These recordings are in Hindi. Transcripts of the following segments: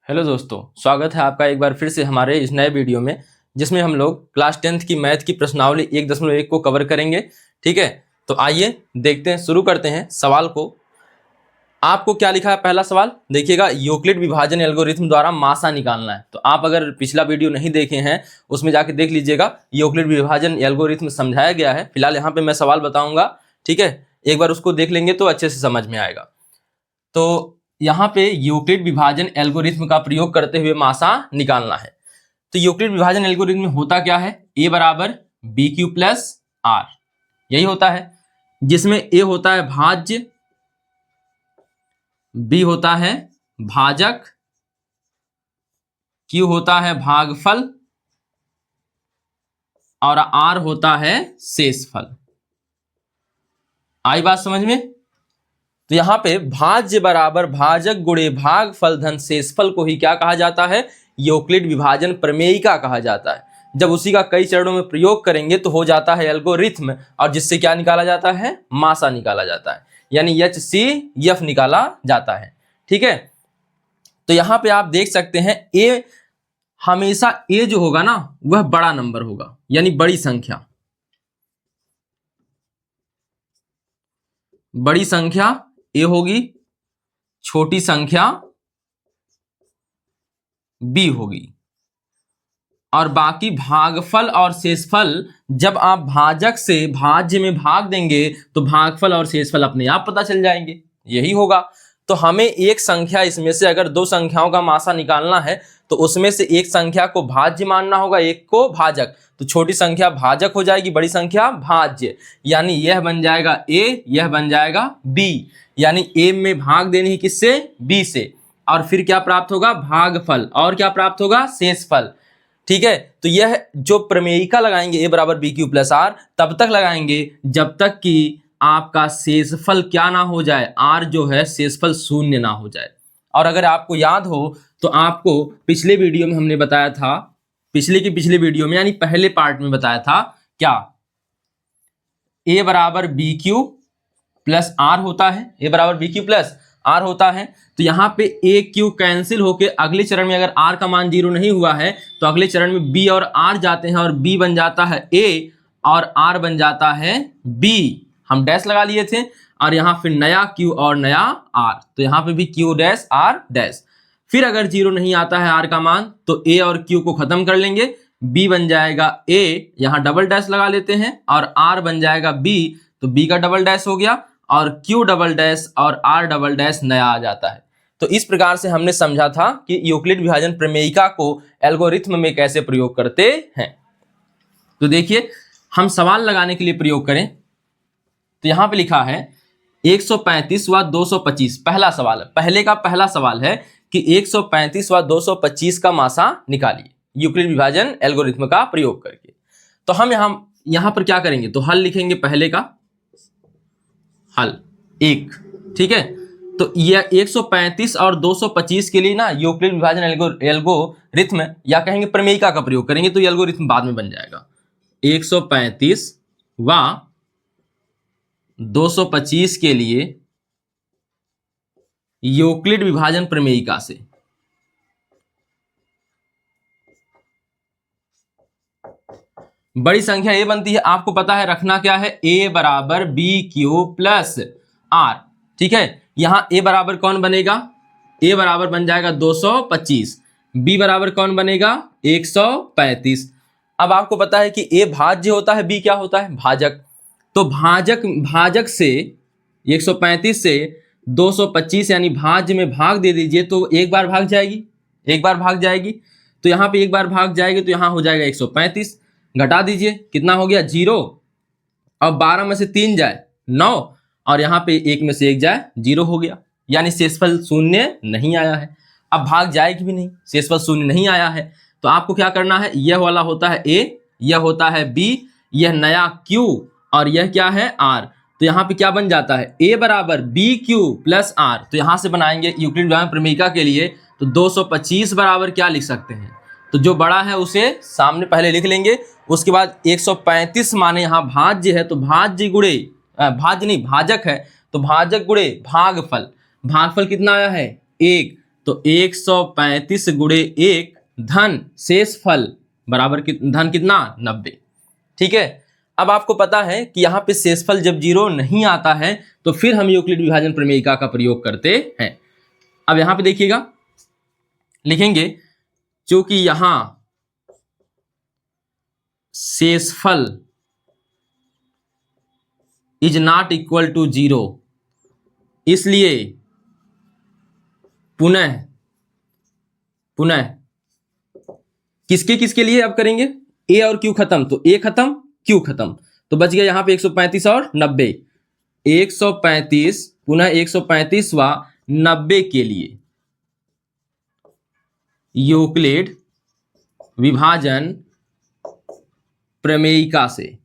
हेलो दोस्तों, स्वागत है आपका एक बार फिर से हमारे इस नए वीडियो में, जिसमें हम लोग क्लास 10th की मैथ की प्रश्नावली 1.1 को कवर करेंगे। ठीक है, तो आइए देखते हैं, शुरू करते हैं सवाल को। आपको क्या लिखा है? पहला सवाल देखिएगा, यूक्लिड विभाजन एल्गोरिथम द्वारा मासा निकालना है। तो आप अगर पिछला वीडियो नहीं देखे हैं उसमें जाके देख लीजिएगा, यूक्लिड विभाजन एल्गोरिथम समझाया गया है। फिलहाल यहाँ पे मैं सवाल बताऊंगा, ठीक है, एक बार उसको देख लेंगे तो अच्छे से समझ में आएगा। तो यहाँ पे यूक्लिड विभाजन एल्गोरिथम का प्रयोग करते हुए मासा निकालना है। तो यूक्लिड विभाजन एल्गोरिथम में होता क्या है? a बराबर बी क्यू प्लस आर, यही होता है, जिसमें a होता है भाज्य, b होता है भाजक, q होता है भागफल और r होता है शेषफल। आई बात समझ में? तो यहाँ पे भाज्य बराबर भाजक गुणे भागफल धन शेषफल को ही क्या कहा जाता है? यूक्लिड विभाजन प्रमेयिका कहा जाता है। जब उसी का कई चरणों में प्रयोग करेंगे तो हो जाता है एल्गोरिथम, और जिससे क्या निकाला जाता है? मासा निकाला जाता है, यानी HCF निकाला जाता है। ठीक है, तो यहाँ पे आप देख सकते हैं ए, हमेशा ए जो होगा ना वह बड़ा नंबर होगा, यानी बड़ी संख्या। बड़ी संख्या ए होगी, छोटी संख्या बी होगी, और बाकी भागफल और शेषफल जब आप भाजक से भाज्य में भाग देंगे तो भागफल और शेषफल अपने आप पता चल जाएंगे, यही होगा। तो हमें एक संख्या, इसमें से अगर दो संख्याओं का मासा निकालना है तो उसमें से एक संख्या को भाज्य मानना होगा, एक को भाजक। तो छोटी संख्या भाजक हो जाएगी, बड़ी संख्या भाज्य, यानी यह बन जाएगा ए, यह बन जाएगा बी, यानी ए में भाग देनी है किससे? बी से, और फिर क्या प्राप्त होगा? भागफल, और क्या प्राप्त होगा? शेषफल। ठीक है, तो यह जो प्रमेयिका लगाएंगे ए बराबर बी क्यू प्लस आर, तब तक लगाएंगे जब तक कि आपका शेषफल क्या ना हो जाए, आर जो है शेषफल शून्य ना हो जाए। और अगर आपको याद हो तो आपको पिछले वीडियो में हमने बताया था, पिछले वीडियो में यानी पहले पार्ट में बताया था क्या? ए बराबर बी क्यू प्लस आर होता है, ए बराबर बी क्यू प्लस आर होता है। तो यहाँ पे ए क्यू कैंसिल होके अगले चरण में अगर आर का मान 0 नहीं हुआ है तो अगले चरण में बी और आर जाते हैं, और बी बन जाता है ए और आर बन जाता है बी। हम डैश लगा लिए थे, और यहाँ फिर नया क्यू और नया आर, तो यहाँ पे भी क्यू डैश आर डैश। फिर अगर 0 नहीं आता है आर का मान तो ए और क्यू को खत्म कर लेंगे, बी बन जाएगा ए, यहाँ डबल डैश लगा लेते हैं, और आर बन जाएगा बी, तो बी का डबल डैश हो गया, और क्यू डबल डैश और आर डबल डैश नया आ जाता है। तो इस प्रकार से हमने समझा था कि यूक्लिड विभाजन प्रमेयिका को एल्गोरिथम में कैसे प्रयोग करते हैं। तो देखिए, हम सवाल लगाने के लिए प्रयोग करें तो यहां पे लिखा है 135 व 225। पहला सवाल है, पहले का पहला सवाल है कि 135 व 225 का मासा निकालिए यूक्लिड विभाजन एल्गोरिथम का प्रयोग करके। तो हम यहां पर क्या करेंगे? तो हल लिखेंगे, पहले का हल 1। ठीक है, तो यह 135 और 225 के लिए ना यूक्लिड विभाजन एल्गोरिथम या कहेंगे प्रमेयिका का प्रयोग करेंगे, तो ये एल्गोरिथम बाद में बन जाएगा। 135 व 225 के लिए यूक्लिड विभाजन प्रमेयिका से बड़ी संख्या ए बनती है। आपको पता है रखना क्या है? ए बराबर बी क्यू प्लस आर। ठीक है, यहां ए बराबर कौन बनेगा? ए बराबर बन जाएगा 225, बी बराबर कौन बनेगा? 135। अब आपको पता है कि ए भाज्य होता है, बी क्या होता है? भाजक। तो भाजक से 135 से 225 यानी भाज्य में भाग दे दीजिए, तो एक बार भाग जाएगी, एक बार भाग जाएगी, तो यहाँ पे एक बार भाग जाएगी, तो यहाँ हो जाएगा 135। घटा दीजिए, कितना हो गया? 0। अब 12 में से 3 जाए 9, और यहाँ पे 1 में से 1 जाए 0 हो गया, यानी शेषफल शून्य नहीं आया है। अब भाग जाएगी भी नहीं, शेषफल शून्य नहीं आया है, तो आपको क्या करना है? यह वाला होता है ए, यह होता है बी, यह नया क्यू, और यह क्या है? आर। तो यहाँ पे क्या बन जाता है? ए बराबर बी क्यू प्लस आर। तो यहाँ से बनाएंगे यूक्लिड विभाजन प्रमेयिका के लिए, तो 225 बराबर क्या लिख सकते हैं? तो जो बड़ा है उसे सामने पहले लिख लेंगे, उसके बाद 135 माने यहाँ भाज्य है, तो भाज्य गुणे भाज्य नहीं भाजक है, तो भाजक गुणे भागफल। भागफल कितना आया है? 1। तो 135 गुणे 1 धन शेषफल बराबर धन कितना 90। ठीक है, अब आपको पता है कि यहाँ पे शेषफल जब 0 नहीं आता है तो फिर हम यूक्लिड विभाजन प्रमेयिका का प्रयोग करते हैं। अब यहाँ पे देखिएगा, लिखेंगे क्योंकि यहां शेषफल इज नॉट इक्वल टू 0, इसलिए पुनः किसके किसके लिए अब करेंगे, ए और क्यू खत्म, तो ए खत्म क्यू खत्म, तो बच गया यहाँ पे 135 और 90। 135 पुनः 135वां 90 के लिए यूक्लिड विभाजन प्रमेयिका से,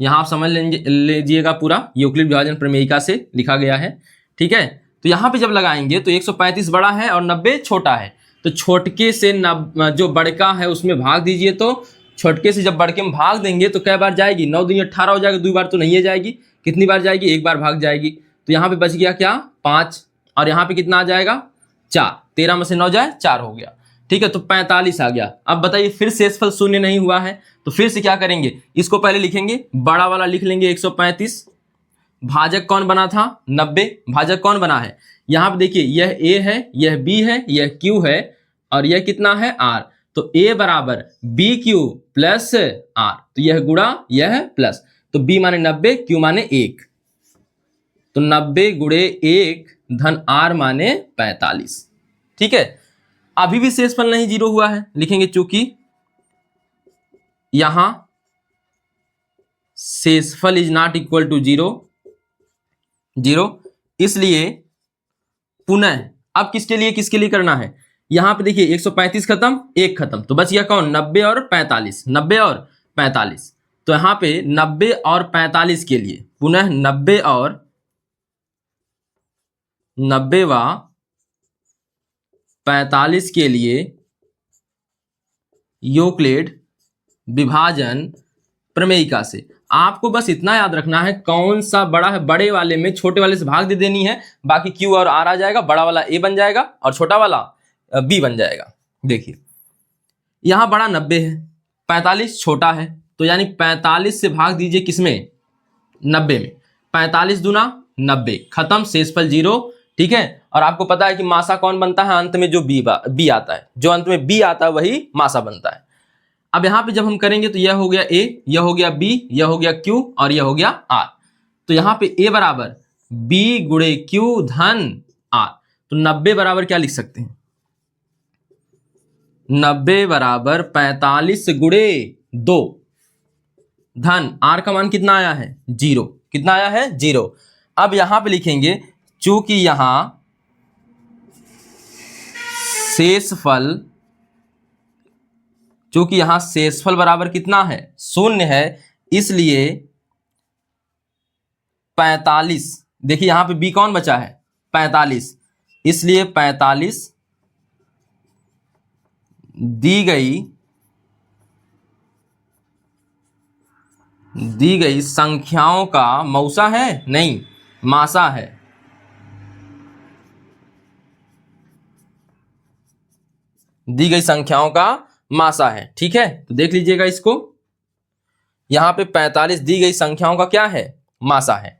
यहां आप समझ लीजिएगा पूरा यूक्लिड विभाजन प्रमेयिका से लिखा गया है। ठीक है, तो यहां पे जब लगाएंगे तो 135 बड़ा है और 90 छोटा है, तो छोटके से जो बड़का है उसमें भाग दीजिए, तो छोटके से जब बड़के में भाग देंगे तो कै बार जाएगी, 9 दूनी 18 हो जाएगा, 2 बार तो नहीं है जाएगी, कितनी बार जाएगी, 1 बार भाग जाएगी, तो यहाँ पे बच गया क्या 5, और यहाँ पे कितना आ जाएगा 4, 13 में से 9 जाए 4 हो गया। ठीक है, तो 45 आ गया। अब बताइए फिर शेषफल शून्य नहीं हुआ है, तो फिर से क्या करेंगे, इसको पहले लिखेंगे, बड़ा वाला लिख लेंगे 135, भाजक कौन बना था 90, भाजक कौन बना है, यहाँ पे देखिए यह a है, यह b है, यह q है, और यह कितना है r, तो a बराबर बी क्यू प्लस r, तो यह गुणा यह प्लस, तो b माने 90, q माने 1, तो 90 गुणे 1 धन r माने 45। ठीक है, अभी भी शेषफल नहीं 0 हुआ है, लिखेंगे चूंकि यहां शेषफल इज नॉट इक्वल टू 0, इसलिए पुनः अब किसके लिए करना है, यहां पे देखिए 135 खत्म 1 खत्म, तो बच गया कौन 90 और 45, 90 और 45, तो यहां पे 90 और 45 के लिए पुनः 90 और 45 के लिए यूक्लिड विभाजन प्रमेयिका से। आपको बस इतना याद रखना है कौन सा बड़ा है, बड़े वाले में छोटे वाले से भाग दे देनी है, बाकी क्यू और आर आ जाएगा, बड़ा वाला ए बन जाएगा और छोटा वाला बी बन जाएगा। देखिए यहां बड़ा 90 है, 45 छोटा है, तो यानी 45 से भाग दीजिए किसमें 90 में, 45 दूना 90, खत्म, शेषफल 0। ठीक है, और आपको पता है कि मासा कौन बनता है, अंत में जो बी आता है, जो अंत में बी आता है वही मासा बनता है। अब यहां पे जब हम करेंगे तो यह हो गया a, यह हो गया b, यह हो गया q और यह हो गया r, तो यहां पे a बराबर b गुणे q धन r, तो 90 बराबर क्या लिख सकते हैं, 90 बराबर 45 गुणे 2 धन r का मान कितना आया है 0, कितना आया है 0। अब यहां पे लिखेंगे चूंकि यहां शेषफल बराबर कितना है 0 है, इसलिए 45, देखिए यहां पे b कौन बचा है 45, इसलिए 45 दी गई संख्याओं का मौसा है, नहीं मासा है, दी गई संख्याओं का मासा है। ठीक है, तो देख लीजिएगा इसको, यहां पे 45 दी गई संख्याओं का क्या है मासा है।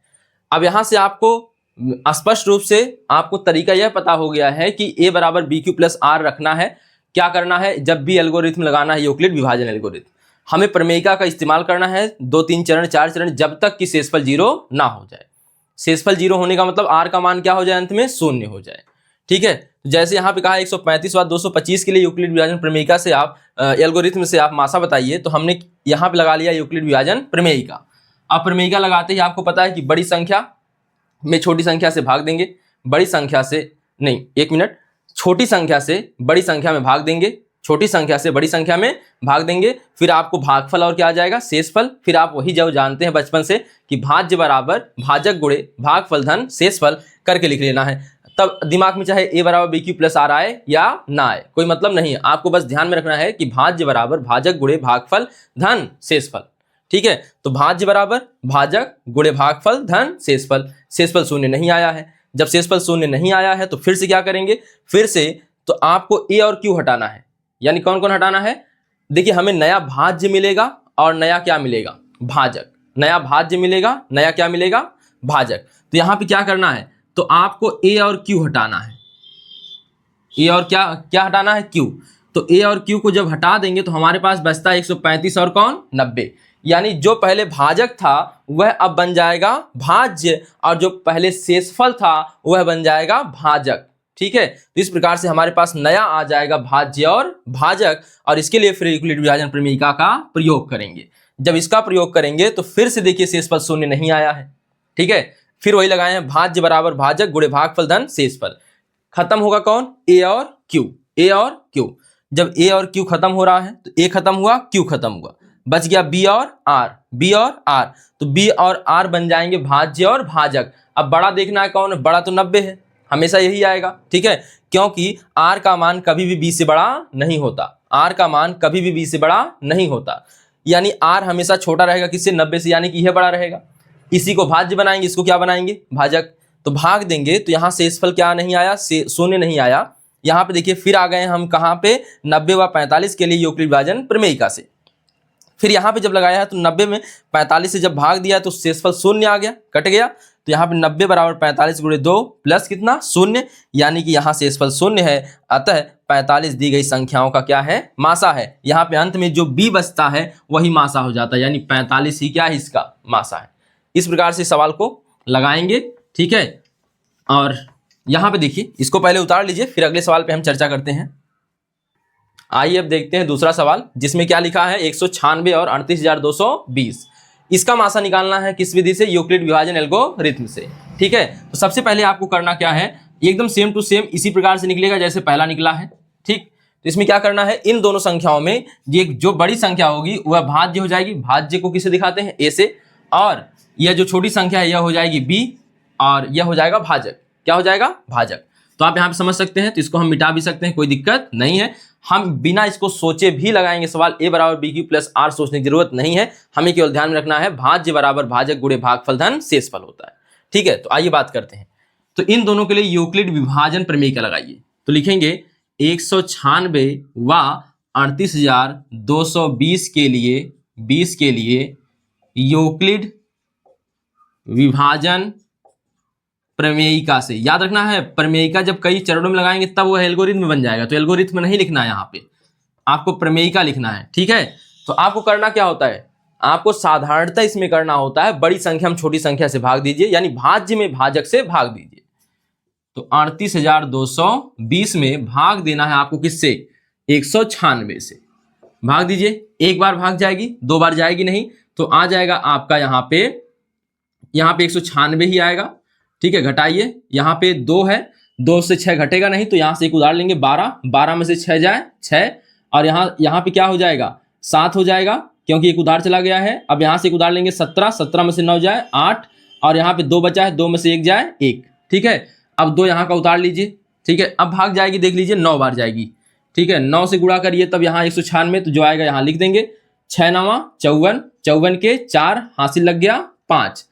अब यहां से आपको स्पष्ट रूप से आपको तरीका यह पता हो गया है कि a बराबर बी क्यू प्लस आर रखना है। क्या करना है, जब भी एल्गोरिथम लगाना है यूक्लिड विभाजन एल्गोरिथम, हमें प्रमेयिका का इस्तेमाल करना है 2 3 चरण 4 चरण, जब तक कि शेषफल 0 ना हो जाए। शेषफल 0 होने का मतलब r का मान क्या हो जाए, अंत में 0 हो जाए। ठीक है, जैसे यहाँ पे कहा 135 व 225 के लिए यूक्लिड विभाजन प्रमेयिका से आप एल्गोरिथम से आप मासा बताइए, तो हमने यहाँ पे लगा लिया यूक्लिड विभाजन प्रमेयिका। अब प्रमेयिका लगाते ही आपको पता है कि बड़ी संख्या में छोटी संख्या से भाग देंगे, बड़ी संख्या से नहीं, 1 मिनट, छोटी संख्या से बड़ी संख्या में भाग देंगे, छोटी संख्या से बड़ी संख्या में भाग देंगे, फिर आपको भागफल और क्या आ जाएगा शेषफल। फिर आप वही जो जानते हैं बचपन से कि भाज्य बराबर भाजक गुणे भागफल धन शेषफल करके लिख लेना है। तब दिमाग में चाहे a बराबर बी क्यू प्लस आर आए या ना आए, कोई मतलब नहीं है, आपको बस ध्यान में रखना है कि भाज्य बराबर भाजक गुणे भागफल धन शेषफल। ठीक है, तो भाज्य बराबर भाजक गुणे भागफल धन शेषफल, शेषफल 0 नहीं आया है। जब शेषफल शून्य नहीं आया है तो फिर से क्या करेंगे, फिर से तो आपको ए और क्यू हटाना है। यानी कौन कौन हटाना है, देखिए हमें नया भाज्य मिलेगा और नया क्या मिलेगा, भाजक। नया भाज्य मिलेगा, नया क्या मिलेगा, भाजक। तो यहाँ पे क्या करना है, तो आपको ए और क्यू हटाना है। ए और क्या क्या हटाना है, क्यू। तो ए और क्यू को जब हटा देंगे तो हमारे पास बचता है 135 और कौन, 90। यानी जो पहले भाजक था वह अब बन जाएगा भाज्य, और जो पहले शेषफल था वह बन जाएगा भाजक। ठीक है, तो इस प्रकार से हमारे पास नया आ जाएगा भाज्य और भाजक, और इसके लिए फिर यूक्लिड विभाजन प्रमेयिका का प्रयोग करेंगे। जब इसका प्रयोग करेंगे तो फिर से देखिए शेषफल शून्य नहीं आया है। ठीक है, फिर वही लगाए हैं, भाज्य बराबर भाजक गुणे भागफल धन शेषफल। खत्म होगा कौन, ए और क्यू, ए और क्यू। जब ए और क्यू खत्म हो रहा है तो ए खत्म हुआ, क्यू खत्म हुआ, बच गया बी और आर, बी और आर। तो बी और आर बन जाएंगे भाज्य और भाजक। अब बड़ा देखना है कौन, बड़ा तो 90 है, हमेशा यही आएगा। ठीक है, क्योंकि आर का मान कभी भी बी से बड़ा नहीं होता, आर का मान कभी भी बी से बड़ा नहीं होता। यानी आर हमेशा छोटा रहेगा किससे, 90 से, यानी कि यह बड़ा रहेगा। इसी को भाज्य बनाएंगे, इसको क्या बनाएंगे, भाजक। तो भाग देंगे तो यहाँ शेषफल क्या नहीं आया, शून्य नहीं आया। यहाँ पे देखिए फिर आ गए हम कहाँ पे, 90 व 45 के लिए यूक्लिड विभाजन प्रमेयिका से। फिर यहाँ पे जब लगाया है तो 90 में 45 से जब भाग दिया तो शेषफल शून्य आ गया, कट गया। तो यहाँ पे 90 बराबर 45 गुणे 2 प्लस कितना, शून्य। यानी कि यहाँ शेषफल शून्य है, अतः 45 दी गई संख्याओं का क्या है, मासा है। यहाँ पे अंत में जो बी बचता है वही मासा हो जाता है, यानी 45 ही क्या है, इसका मासा है। इस प्रकार से सवाल को लगाएंगे। ठीक है, और यहां पे देखिए इसको पहले उतार लीजिए, फिर अगले सवाल पे हम चर्चा करते हैं। आइए अब देखते हैं दूसरा सवाल, जिसमें क्या लिखा है, 196 और 38,220। इसका मासा निकालना है किस विधि से, यूक्लिड विभाजन एल्गोरिथम से। ठीक है, तो सबसे पहले आपको करना क्या है, एकदम सेम टू सेम इसी प्रकार से निकलेगा जैसे पहला निकला है। ठीक, तो इसमें क्या करना है, इन दोनों संख्याओं में ये जो बड़ी संख्या होगी वह भाज्य हो जाएगी। भाज्य को किसे दिखाते हैं, ए से, और यह जो छोटी संख्या है यह हो जाएगी बी, और यह हो जाएगा भाजक। क्या हो जाएगा, भाजक। तो आप यहाँ पे समझ सकते हैं, तो इसको हम मिटा भी सकते हैं, कोई दिक्कत नहीं है। हम बिना इसको सोचे भी लगाएंगे सवाल, ए बराबर बी क्यू प्लस आर, सोचने की जरूरत नहीं है। हमें केवल ध्यान में रखना है भाज्य बराबर भाजक गुणे भागफल धन शेषफल होता है। ठीक है, तो आइए बात करते हैं। तो इन दोनों के लिए यूक्लिड विभाजन प्रमेयिका लगाइए। तो लिखेंगे 196 व 38,220 के लिए 20 के लिए यूक्लिड विभाजन प्रमेयिका से। याद रखना है, प्रमेयिका जब कई चरणों में लगाएंगे तब वो एल्गोरिथम बन जाएगा। तो एल्गोरिथम नहीं लिखना है, यहाँ पे आपको प्रमेयिका लिखना है। ठीक है, तो आपको करना क्या होता है, आपको साधारणतः इसमें करना होता है, बड़ी संख्या में छोटी संख्या से भाग दीजिए, यानी भाज्य में भाजक से भाग दीजिए। तो 38,220 में भाग देना है आपको किससे, 196 से भाग दीजिए। एक बार भाग जाएगी, दो बार जाएगी नहीं, तो आ जाएगा आपका यहाँ पे 196 ही आएगा। ठीक है, घटाइए, यहाँ पे 2 है, 2 से 6 घटेगा नहीं, तो यहाँ से एक उधार लेंगे 12, 12 में से 6 जाए 6, और यहाँ पे क्या हो जाएगा, 7 हो जाएगा, क्योंकि एक उधार चला गया है। अब यहाँ से एक उधार लेंगे 17, 17 में से 9 जाए 8, और यहाँ पे 2 बचा है, 2 में से 1 जाए 1। ठीक है, अब 2 यहाँ का उतार लीजिए। ठीक है, अब भाग जाएगी, देख लीजिए 9 बार जाएगी। ठीक है, 9 से गुणा करिए, तब यहाँ 196, तो जो आएगा यहाँ लिख देंगे, 6 9 54, 54 के 4 हासिल लग गया 5,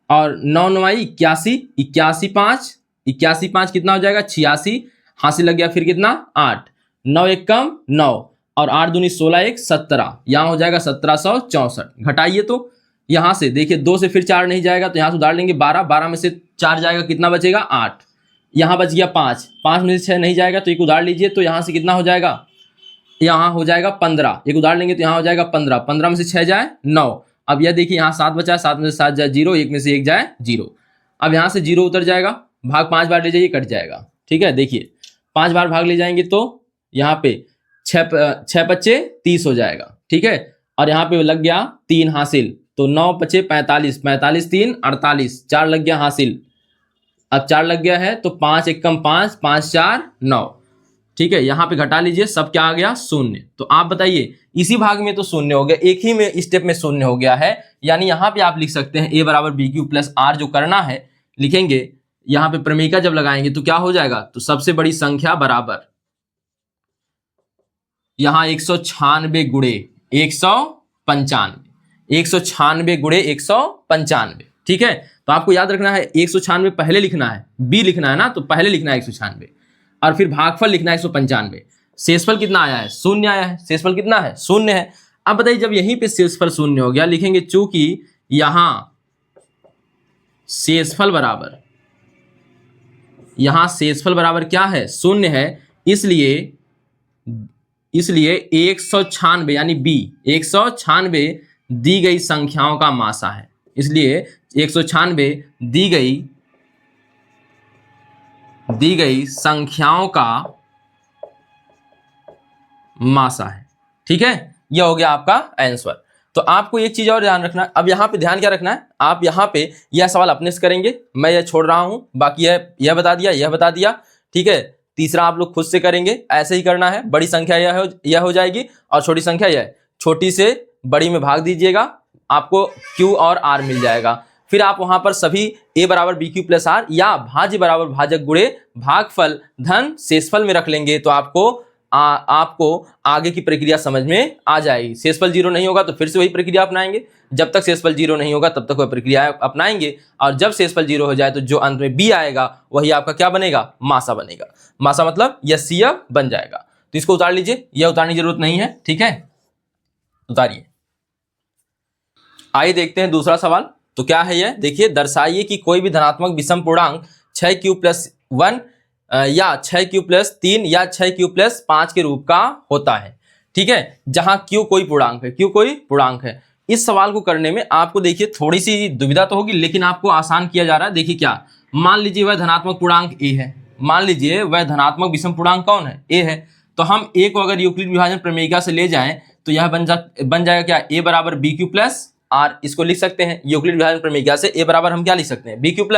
और 9 9 81, 81 5, 81 5 कितना हो जाएगा, 86 हासिल लग गया, फिर कितना 8, 9 1 कम 9, और 8 दूनी 16 1 17, यहाँ हो जाएगा 1764। घटाइए तो यहाँ से देखिए 2 से फिर 4 नहीं जाएगा, तो यहाँ से उधार लेंगे 12, 12 में से 4 जाएगा, कितना बचेगा 8, यहाँ बच गया 5, 5 में से 6 नहीं जाएगा, तो एक उधार लीजिए, तो यहाँ से कितना हो जाएगा, यहाँ हो जाएगा 15, एक उधार लेंगे तो यहाँ हो जाएगा 15, 15 में से 6 जाए 9। अब यह देखिए यहाँ 7 बचा है, 7 में से 7 जाए 0, 1 में से 1 जाए 0। अब यहाँ से 0 उतर जाएगा, भाग 5 बार ले जाइए, कट जाएगा। ठीक है, देखिए 5 बार भाग ले जाएंगे तो यहाँ पे 6 बच्चे 30 हो जाएगा। ठीक है, और यहाँ पे लग गया 3 हासिल, तो 9 बचे 45, 45 3 48, 4 लग गया हासिल। अब 4 लग गया है, तो 5 1 कम 5, 5 4 9। ठीक है, यहाँ पे घटा लीजिए, सब क्या आ गया, शून्य। तो आप बताइए, इसी भाग में तो शून्य हो गया, एक ही में स्टेप में शून्य हो गया है। यानी यहाँ पे आप लिख सकते हैं ए बराबर बी क्यू प्लस आर, जो करना है लिखेंगे। यहाँ पे प्रमेयिका जब लगाएंगे तो क्या हो जाएगा, तो सबसे बड़ी संख्या बराबर यहाँ 196 गुणे 195, 196 गुणे 195। ठीक है, तो आपको याद रखना है 196 पहले लिखना है, बी लिखना है ना, तो पहले लिखना है 196 और फिर भागफल लिखना है 195। शेषफल कितना आया है? शून्य आया है। शेषफल कितना है? शून्य है। अब बताइए जब यहीं पे शेषफल शून्य हो गया, लिखेंगे चूंकि यहां शेषफल बराबर क्या है? शून्य है, इसलिए 196 यानी बी 196 दी गई संख्याओं का मासा है। इसलिए 196 दी गई संख्याओं का मासा है। ठीक है, यह हो गया आपका आंसर। तो आपको एक चीज और ध्यान रखना है। अब यहाँ पे ध्यान क्या रखना है, आप यहाँ पे यह सवाल अपने से करेंगे, मैं यह छोड़ रहा हूं, बाकी यह बता दिया। ठीक है, तीसरा आप लोग खुद से करेंगे, ऐसे ही करना है। बड़ी संख्या यह हो जाएगी और छोटी संख्या यह, छोटी से बड़ी में भाग दीजिएगा, आपको Q और R मिल जाएगा। फिर आप वहां पर सभी a बराबर BQ प्लस R या भाज्य बराबर भाजक गुणे भागफल धन शेषफल में रख लेंगे, तो आपको आगे की प्रक्रिया समझ में आ जाएगी। शेषफल 0 नहीं होगा तो फिर से वही प्रक्रिया अपनाएंगे, जब तक शेषफल 0 नहीं होगा तब तक वह प्रक्रिया अपनाएंगे, और जब शेषफल 0 हो जाए तो जो अंत में b आएगा वही आपका क्या बनेगा? मासा बनेगा। मासा मतलब यह बन जाएगा। तो इसको उतार लीजिए, यह उतारने की जरूरत नहीं है। ठीक है, उतारिए। आइए देखते हैं दूसरा सवाल। तो क्या है यह? देखिए, दर्शाइए कि कोई भी धनात्मक विषम पूर्णांक 6q + 1 या 6q + 3 या 6q + 5 के रूप का होता है। ठीक है, जहां q कोई पूर्णांक है। इस सवाल को करने में आपको देखिए थोड़ी सी दुविधा तो होगी, लेकिन आपको आसान किया जा रहा है। देखिए क्या, मान लीजिए वह धनात्मक पूर्णांक a है, मान लीजिए वह धनात्मक विषम पूर्णांक कौन है? a है। तो हम a को अगर यूक्लिड विभाजन प्रमेयिका से ले जाएं तो यह बन जाएगा क्या? a बराबर BQ + R, इसको लिख सकते हैं यूक्लिड विभाजन प्रमेयिका से। a बराबर हम क्या लिख सकते हैं? BQ +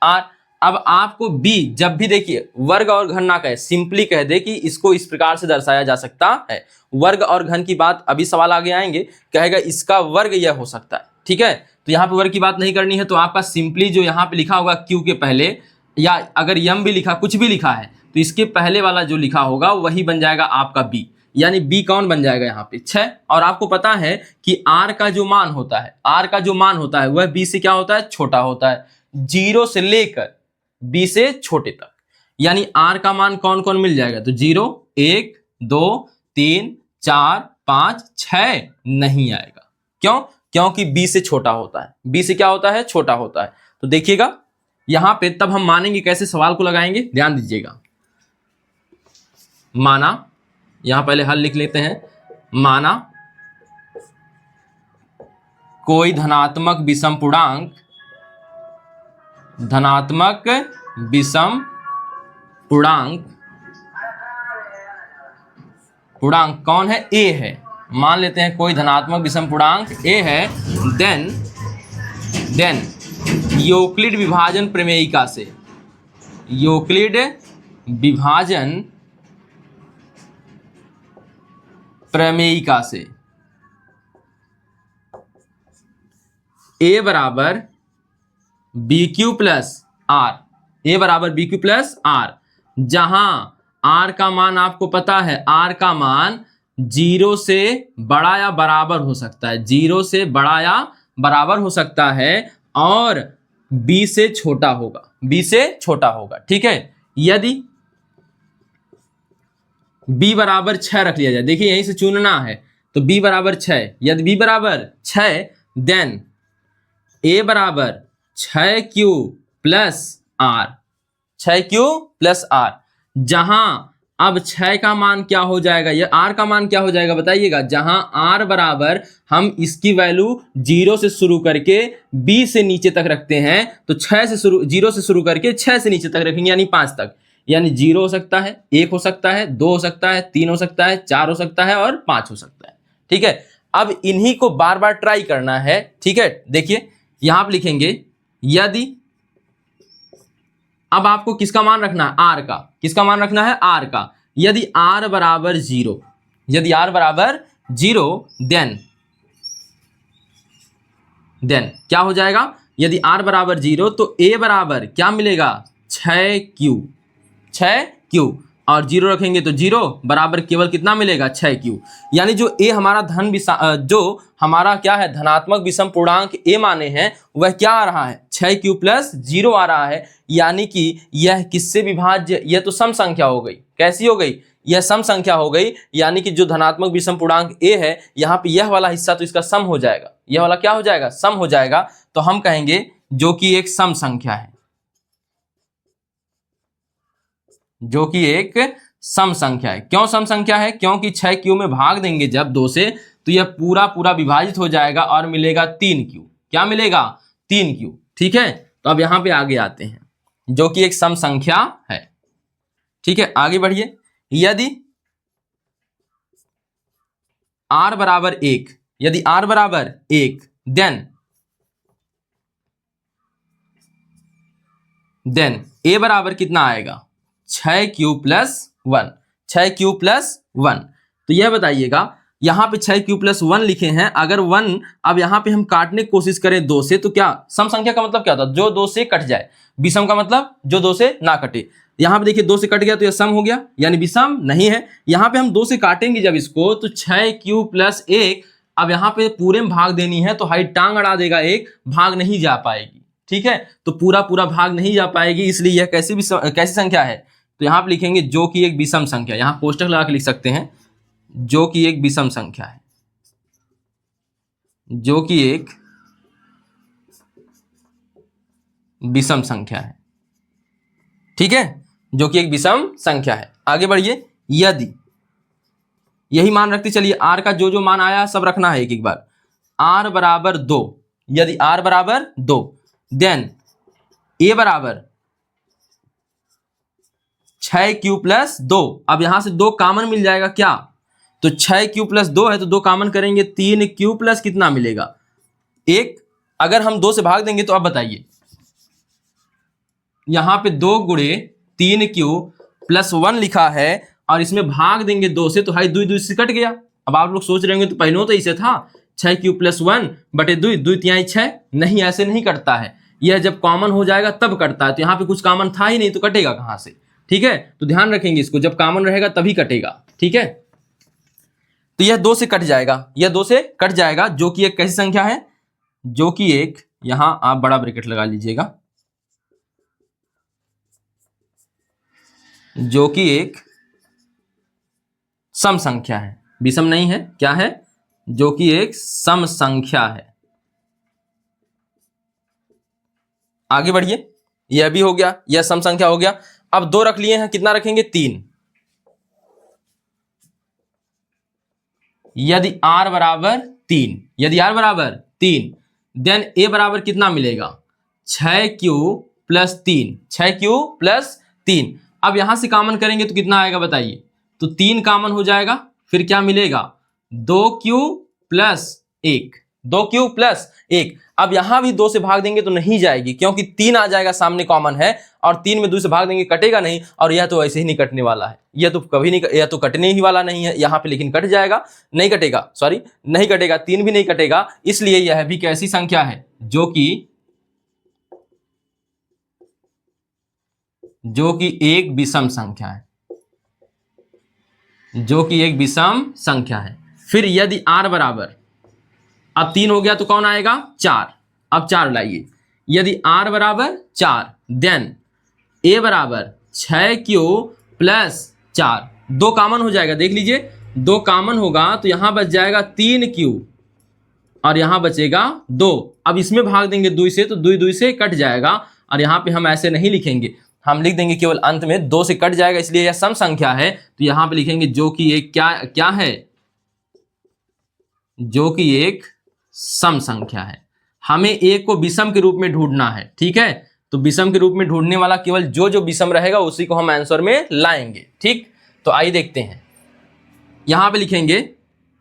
R। अब आपको b जब भी देखिए वर्ग और घन ना कहे, सिंपली कह दे कि इसको इस प्रकार से दर्शाया जा सकता है। वर्ग और घन की बात अभी सवाल आगे आएंगे, कहेगा इसका वर्ग यह हो सकता है। ठीक है, तो यहाँ पे वर्ग की बात नहीं करनी है, तो आपका सिंपली जो यहाँ पे लिखा होगा q के पहले, या अगर यम भी लिखा, कुछ भी लिखा है, तो इसके पहले वाला जो लिखा होगा वही बन जाएगा आपका b, यानी b कौन बन जाएगा यहाँ पे? 6। और आपको पता है कि r का जो मान होता है, वह b से क्या होता है? छोटा होता है, 0 से लेकर b से छोटे तक। यानी r का मान कौन कौन मिल जाएगा? तो 0, 1, 2, 3, 4, 5, 6 नहीं आएगा। क्यों? क्योंकि b से छोटा होता है। b से क्या होता है? छोटा होता है। तो देखिएगा यहां पे तब हम मानेंगे कैसे, सवाल को लगाएंगे, ध्यान दीजिएगा। माना, यहां पहले हल लिख लेते हैं। माना कोई धनात्मक विषम पूर्णांक कौन है? a है। मान लेते हैं कोई धनात्मक विषम पूर्णांक a है, देन यूक्लिड विभाजन प्रमेयिका से a बराबर BQ + R, जहां R का मान आपको पता है, R का मान 0 से बड़ा या बराबर हो सकता है, 0 से बड़ा या बराबर हो सकता है, और b से छोटा होगा। ठीक है, यदि b बराबर 6 रख लिया जाए, देखिए यहीं से चुनना है, तो b बराबर 6, यदि b बराबर 6, देन a बराबर 6q + R, जहां अब 6 का मान क्या हो जाएगा, यह r का मान क्या हो जाएगा बताइएगा? जहां r बराबर हम इसकी वैल्यू 0 से शुरू करके b से नीचे तक रखते हैं, तो 0 से शुरू करके 6 से नीचे तक रखेंगे, यानी 5 तक। यानी 0 हो सकता है, 1 हो सकता है, 2 हो सकता है, 3 हो सकता है, 4 हो सकता है और 5 हो सकता है। ठीक है, अब इन्हीं को बार बार ट्राई करना है। ठीक है, देखिए यहां पर लिखेंगे, यदि, अब आपको किसका मान रखना है? R का। किसका मान रखना है? R का। यदि R बराबर 0, देन क्या हो जाएगा? यदि R बराबर 0 तो A बराबर क्या मिलेगा? 6Q, और 0 रखेंगे तो 0 बराबर केवल कितना मिलेगा? 6Q। यानी जो A हमारा जो हमारा क्या है, धनात्मक विषम पूर्णांक A माने हैं, वह क्या आ रहा है? 6 प्लस 0 आ रहा है, यानी कि यह किससे विभाज्य, यह तो सम संख्या हो गई। कैसी हो गई, यह सम संख्या हो गई, यानी कि जो धनात्मक विषम पूर्णांक a है, यहाँ पे यह वाला हिस्सा तो इसका सम हो जाएगा, यह वाला क्या हो जाएगा, सम हो जाएगा। तो हम कहेंगे जो कि एक सम संख्या है, जो कि एक सम संख्या है। क्यों सम संख्या है, क्योंकि 6q में भाग देंगे जब 2 से, तो यह पूरा पूरा विभाजित हो जाएगा और मिलेगा 3q। क्या मिलेगा, 3q। ठीक है, तो अब यहां पे आगे आते हैं, जो कि एक सम संख्या है। ठीक है, आगे बढ़िए। यदि r बराबर 1, यदि r बराबर 1, देन a बराबर कितना आएगा, 6q प्लस 1, 6q प्लस 1। तो यह बताइएगा, यहाँ पे 6q प्लस 1 लिखे हैं, अगर 1 अब यहाँ पे हम काटने की कोशिश करें 2 से, तो क्या सम संख्या का मतलब क्या होता है, जो 2 से कट जाए। विषम का मतलब जो 2 से ना कटे। यहाँ पे देखिए 2 से कट गया तो यह सम हो गया, यानी विषम नहीं है। यहाँ पे हम 2 से काटेंगे जब इसको, तो 6q प्लस 1, अब यहाँ पे पूरे में भाग देनी है तो हाई टांग अड़ा देगा, एक भाग नहीं जा पाएगी। ठीक है, तो पूरा पूरा भाग नहीं जा पाएगी, इसलिए यह कैसी संख्या है, तो यहाँ पे लिखेंगे जो कि एक विषम संख्या। यहाँ पोस्टर लगा के लिख सकते हैं, जो कि एक विषम संख्या है, जो कि एक विषम संख्या है। ठीक है, जो कि एक विषम संख्या है। आगे बढ़िए। यदि यही मान रखते चलिए, r का जो जो मान आया सब रखना है एक एक बार। r बराबर 2, यदि r बराबर 2, देन a बराबर 6q प्लस 2। अब यहां से 2 कॉमन मिल जाएगा क्या, तो 6q प्लस 2 है तो 2 कॉमन करेंगे, 3q प्लस कितना मिलेगा 1। अगर हम 2 से भाग देंगे तो अब बताइए, यहां पे 2 गुणे 3q प्लस 1 लिखा है, और इसमें भाग देंगे 2 से, तो हाई 2 2 से कट गया। अब आप लोग सोच रहे होंगे तो पहले तो इसे था 6q प्लस 1 बटे 2, 2 तिहाई 6। नहीं, ऐसे नहीं कटता है, यह जब कॉमन हो जाएगा तब कटता है। तो यहाँ पे कुछ कॉमन था ही नहीं, तो कटेगा कहां से। ठीक है, तो ध्यान रखेंगे इसको, जब कॉमन रहेगा तभी कटेगा। ठीक है, तो यह 2 से कट जाएगा, यह 2 से कट जाएगा, जो कि एक कैसी संख्या है, जो कि एक, यहां आप बड़ा ब्रैकेट लगा लीजिएगा, जो कि एक सम संख्या है, विषम नहीं है। क्या है, जो कि एक सम संख्या है। आगे बढ़िए, यह भी हो गया, यह सम संख्या हो गया। अब 2 रख लिए हैं, कितना रखेंगे, 3। यदि r बराबर 3, यदि r बराबर 3, देन a बराबर कितना मिलेगा, 6q प्लस 3, 6q प्लस 3। अब यहां से कॉमन करेंगे तो कितना आएगा बताइए, तो 3 कॉमन हो जाएगा, फिर क्या मिलेगा, 2q प्लस 1, 2q प्लस 1। अब यहां भी 2 से भाग देंगे तो नहीं जाएगी, क्योंकि 3 आ जाएगा सामने कॉमन है, और 3 में 2 से भाग देंगे कटेगा नहीं, और यह तो ऐसे ही नहीं कटने वाला है, यह तो कभी नहीं, यह तो कटने ही वाला नहीं है यहाँ पे, लेकिन कट जाएगा, नहीं कटेगा, सॉरी नहीं कटेगा, 3 भी नहीं कटेगा। इसलिए यह भी कैसी संख्या है, जो कि एक विषम संख्या है, जो कि एक विषम संख्या है। फिर यदि r बराबर, अब 3 हो गया तो कौन आएगा, 4। अब 4 लाइए, यदि r बराबर 4, देन a बराबर 6q प्लस 4। 2 कॉमन हो जाएगा, देख लीजिए 2 कॉमन होगा तो यहां बच जाएगा 3q, और यहां बचेगा 2। अब इसमें भाग देंगे 2 से, तो 2 2 से कट जाएगा, और यहां पे हम ऐसे नहीं लिखेंगे, हम लिख देंगे केवल अंत में 2 से कट जाएगा, इसलिए यह सम संख्या है। तो यहां पे लिखेंगे जो कि एक क्या है, जो कि एक सम संख्या है। हमें एक को विषम के रूप में ढूंढना है। ठीक है, तो विषम के रूप में ढूंढने वाला केवल जो जो विषम रहेगा उसी को हम आंसर में लाएंगे। ठीक, तो आइए देखते हैं, यहां पे लिखेंगे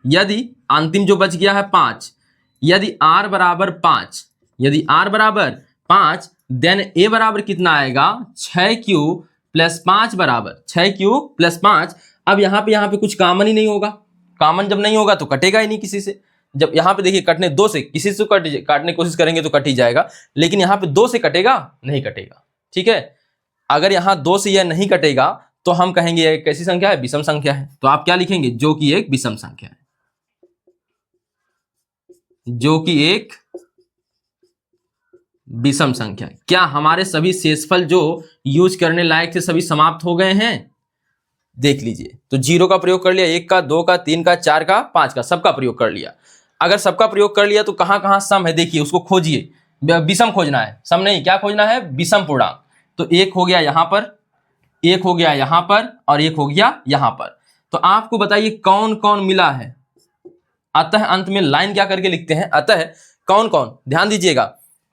यदि अंतिम जो बच गया है 5, यदि r बराबर 5, यदि r बराबर 5, देन a बराबर कितना आएगा, 6q प्लस 5 बराबर 6q प्लस 5। अब यहाँ पे कुछ कॉमन ही नहीं होगा, कॉमन जब नहीं होगा तो कटेगा ही नहीं किसी से। जब यहाँ पे देखिए कटने 2 से, किसी से काटने की कोशिश करेंगे तो कट ही जाएगा, लेकिन यहाँ पे 2 से कटेगा, नहीं कटेगा। ठीक है, अगर यहाँ 2 से यह नहीं कटेगा तो हम कहेंगे यह कैसी संख्या है, विषम संख्या है। तो आप क्या लिखेंगे, जो कि एक विषम संख्या है, जो कि एक विषम संख्या। क्या हमारे सभी शेषफल जो यूज करने लायक थे सभी समाप्त हो गए हैं? देख लीजिए, तो 0 का प्रयोग कर लिया, 1 का, 2 का, 3 का, 4 का, 5 का, सबका प्रयोग कर लिया। अगर सबका प्रयोग कर लिया तो कहां कहां सम है देखिए, उसको खोजिए। विषम खोजना है, सम नहीं, क्या खोजना है? विषम पूर्णांक। तो 1 हो गया यहां पर, 1 हो गया यहां पर, और 1 हो गया यहां पर। तो आपको बताइए कौन कौन मिला है। अतः अंत में लाइन क्या करके लिखते हैं? अतः कौन कौन, ध्यान दीजिएगा,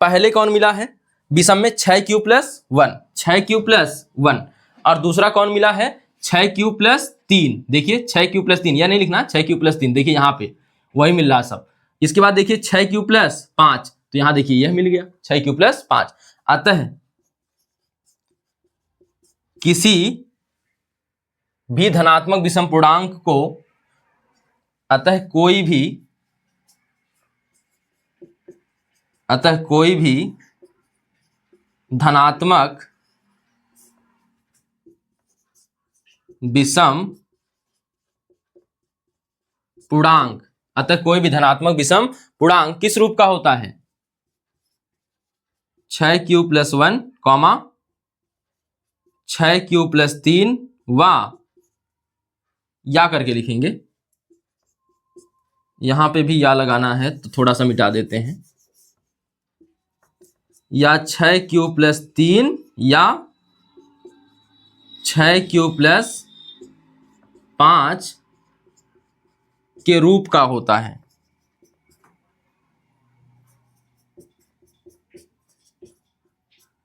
पहले कौन मिला है विषम में? 6q + 1, 6q + 1। और दूसरा कौन मिला है? 6q + 3। देखिए 6q + 3, यह नहीं लिखना, 6q + 3, देखिए यहाँ पे वही मिल रहा सब। इसके बाद देखिए 6q + 5, तो यहां देखिए यह मिल गया 6q + 5। अतः किसी भी धनात्मक विषम पूर्णांक को, अतः कोई भी धनात्मक विषम पूर्णांक, अतः कोई भी धनात्मक विषम पूर्णांक किस रूप का होता है? 6q + 1, 6q + 3 व, या करके लिखेंगे, यहां पे भी या लगाना है तो थोड़ा सा मिटा देते हैं, या 6q + 3 या 6q + 5 के रूप का होता है।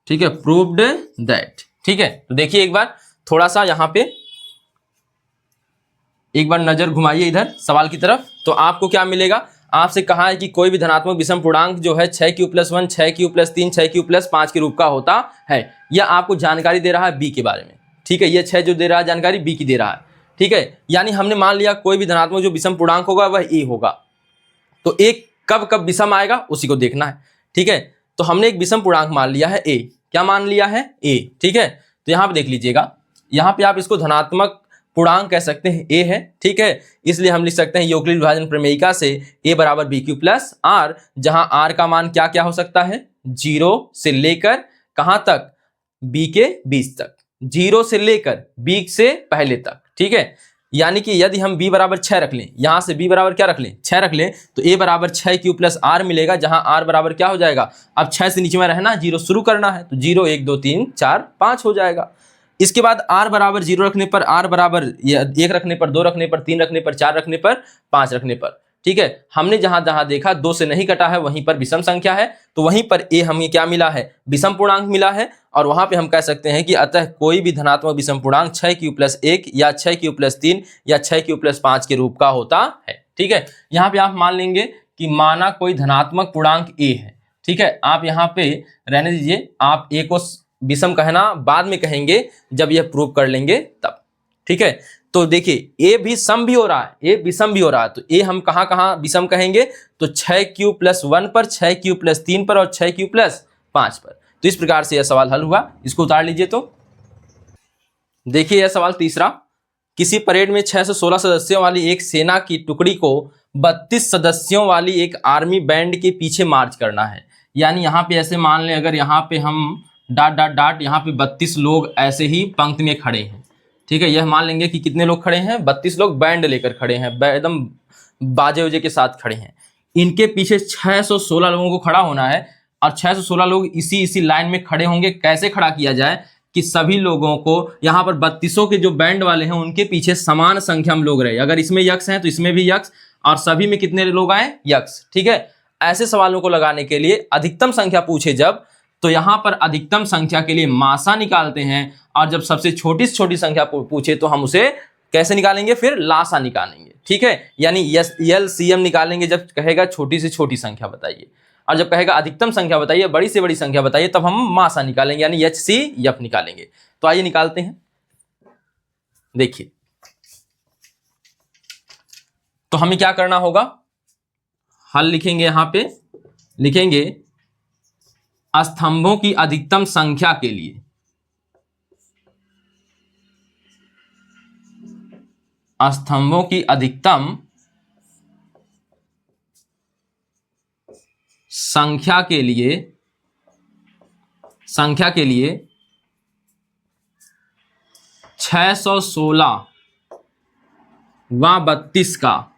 ठीक है, प्रूव्ड दैट। ठीक है, तो देखिए एक बार थोड़ा सा यहां पे एक बार नजर घुमाइए इधर सवाल की तरफ, तो आपको क्या मिलेगा? आपसे कहा है कि कोई भी धनात्मक विषम पूर्णांक जो है 6q + 1, 6q + 3, 6q + 5 के रूप का होता है। यह आपको जानकारी दे रहा है बी के बारे में। ठीक है, यह 6 जो दे रहा है जानकारी बी की दे रहा है। ठीक है, यानी हमने मान लिया कोई भी धनात्मक जो विषम पूर्णांक होगा वह ए होगा। तो ए कब कब विषम आएगा उसी को देखना है। ठीक है, तो हमने एक विषम पूर्णांक मान लिया है ए। क्या मान लिया है? ए। ठीक है, तो यहां पे देख लीजिएगा, यहां पे आप इसको धनात्मक पूर्णांक कह सकते हैं, ए है। ठीक है, इसलिए हम लिख सकते हैं यूक्लिड विभाजन प्रमेयिका से a = bq + r, जहां r का मान क्या क्या हो सकता है? 0 से लेकर कहां तक? b के बीच तक, 0 से लेकर b से पहले तक। ठीक है, यानी कि यदि हम b = 6 रख लें, यहां से b = क्या रख लें? 6 रख लें, तो a = 6q + r मिलेगा, जहां r बराबर क्या हो जाएगा? अब 6 से नीचे में रहना, 0 शुरू करना है, तो 0 1 2 3 4 5 हो जाएगा। इसके बाद r = 0 रखने पर, r = 1 रखने पर, 2 रखने पर, 3 रखने पर, 4 रखने पर, 5 रखने पर। ठीक है, हमने जहां जहां देखा 2 से नहीं कटा है वहीं पर विषम संख्या है, तो वहीं पर a हमें क्या मिला है? विषम पूर्णांक मिला है। और वहां पे हम कह सकते हैं कि अतः कोई भी धनात्मक विषम पूर्णांक 6q + 1 या 6q + 3 या 6q + 5 के रूप का होता है। ठीक है, यहां पे आप मान लेंगे कि माना कोई धनात्मक पूर्णांक a है। ठीक है, आप यहां पे रहने दीजिए, आप a को विषम कहना बाद में कहेंगे जब यह प्रूव कर लेंगे तब। ठीक है, तो देखिए ए भी सम भी हो रहा है, ए विषम भी हो रहा है, तो ए हम कहां कहां विषम कहेंगे? तो 6q + 1 पर, 6q + 3 पर और 6q + 5 पर। तो इस प्रकार से यह सवाल हल हुआ। इसको उतार लीजिए। तो देखिए यह सवाल तीसरा, किसी परेड में 6 से 16 सदस्यों वाली एक सेना की टुकड़ी को 32 सदस्यों वाली एक आर्मी बैंड के पीछे मार्च करना है। यानी यहाँ पे ऐसे मान लें, अगर यहाँ पे हम ... यहाँ पे 32 लोग ऐसे ही पंक्ति में खड़े हैं। ठीक है, यह मान लेंगे कि कितने लोग खड़े हैं? 32 लोग बैंड लेकर खड़े हैं, एकदम बाजे उजे के साथ खड़े हैं। इनके पीछे 616 लोगों को खड़ा होना है, और 616 लोग इसी लाइन में खड़े होंगे। कैसे खड़ा किया जाए कि सभी लोगों को यहाँ पर 32 के जो बैंड वाले हैं उनके पीछे समान संख्या में लोग रहे। अगर इसमें यक्स हैं तो इसमें भी यक्स, और सभी में कितने लोग आए? यक्स। ठीक है, ऐसे सवालों को लगाने के लिए अधिकतम संख्या पूछे जब, तो यहां पर अधिकतम संख्या के लिए मासा निकालते हैं, और जब सबसे छोटी से छोटी संख्या पूछे तो हम उसे कैसे निकालेंगे? फिर लासा निकालेंगे। ठीक है, यानी LCM निकालेंगे जब कहेगा छोटी से छोटी संख्या बताइए, और जब कहेगा अधिकतम संख्या बताइए, बड़ी से बड़ी संख्या बताइए, तब हम मासा निकालेंगे, यानी HCF निकालेंगे। तो आइए निकालते हैं। देखिए, तो हमें क्या करना होगा? हल लिखेंगे, यहां पे लिखेंगे स्तंभों की अधिकतम संख्या के लिए, स्तंभों की अधिकतम संख्या के लिए संख्या के लिए 616 व 32 का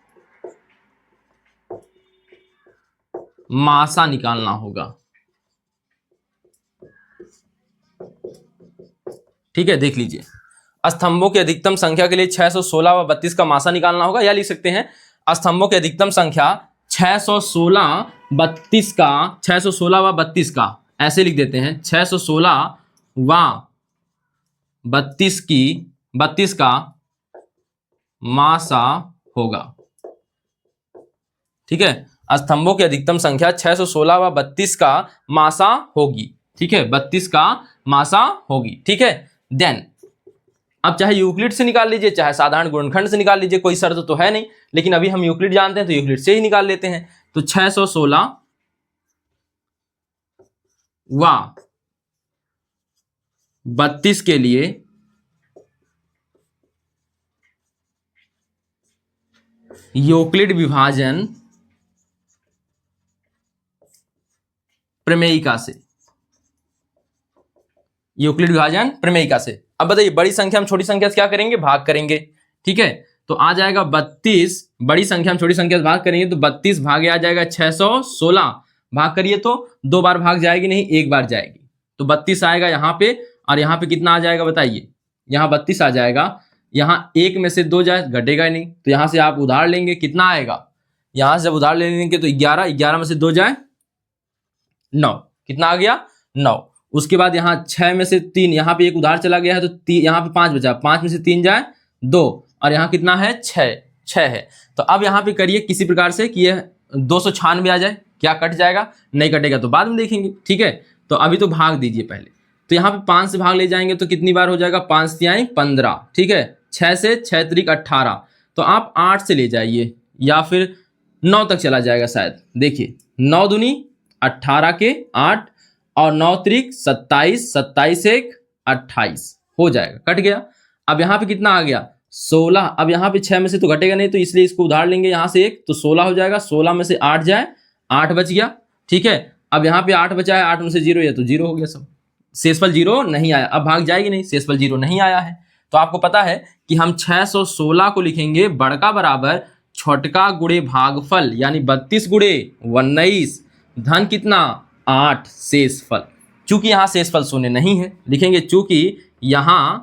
मासा निकालना होगा। ठीक है, देख लीजिए, स्तंभों की अधिकतम संख्या के लिए 616 व 32 का मासा निकालना होगा, या लिख सकते हैं स्तंभों की अधिकतम संख्या 616 32 का 616 व 32 का, ऐसे लिख देते हैं 616 व 32 का मासा होगा। ठीक है, स्तंभों की अधिकतम संख्या 616 व 32 का मासा होगी। ठीक है, 32 का मासा होगी। ठीक है, देन अब चाहे यूक्लिड से निकाल लीजिए, चाहे साधारण गुणनखंड से निकाल लीजिए, कोई शर्त तो है नहीं, लेकिन अभी हम यूक्लिड जानते हैं तो यूक्लिड से ही निकाल लेते हैं। तो 616 व 32 के लिए यूक्लिड विभाजन प्रमेयिका से, यूक्लिड विभाजन प्रमेयिका से। अब बताइए, बड़ी संख्या हम छोटी संख्या से क्या करेंगे, भाग करेंगे। ठीक है, तो आ जाएगा 32, बड़ी संख्या हम छोटी संख्या से भाग करेंगे तो 32 भागे आ जाएगा 616, भाग करिए तो 2 बार भाग जाएगी नहीं, 1 बार जाएगी, तो 32 आएगा यहाँ पे, और यहाँ पे कितना आ जाएगा बताइए, यहाँ 32 आ जाएगा। यहाँ 1 में से 2 जाए, घटेगा ही नहीं, तो यहाँ से आप उधार लेंगे, कितना आएगा, यहाँ से जब उधार ले लेंगे तो 11 में से 2 जाए 9, कितना आ गया 9। उसके बाद यहाँ 6 में से 3, यहाँ पे एक उधार चला गया है तो यहाँ पे 5 बचा, 5 में से 3 जाए 2, और यहाँ कितना है 6 है। तो अब यहाँ पे करिए किसी प्रकार से कि यह 296 आ जाए, क्या कट जाएगा, नहीं कटेगा तो बाद में देखेंगे। ठीक है, तो अभी तो भाग दीजिए पहले, तो यहाँ पे 5 से भाग ले जाएंगे तो कितनी बार हो जाएगा, 5 तिहाई 15। ठीक है, 6 से 6 त्रिक 18, तो आप 8 से ले जाइए या फिर 9 तक चला जाएगा शायद। देखिए 9 दूनी 18 के 8 और 9 त्रिक 27, 27 एक 28 हो जाएगा, कट गया। अब यहाँ पे कितना आ गया 16, अब यहाँ पे 6 में से तो घटेगा नहीं, तो इसलिए इसको उधार लेंगे यहाँ से 1, तो 16 हो जाएगा, 16 में से 8 जाए 8 बच गया। ठीक है, अब यहाँ पे 8 बचा है, 8 में से 0 या तो 0 हो गया सब, शेषफल 0 नहीं आया, अब भाग जाएगी नहीं, शेषफल 0 नहीं आया है। तो आपको पता है कि हम 616 को लिखेंगे बड़का बराबर छोटका गुणे भागफल, यानी 32 गुणे 19 धन कितना 8 शेषफल। चूंकि यहां शेषफल शून्य नहीं है, लिखेंगे चूंकि यहां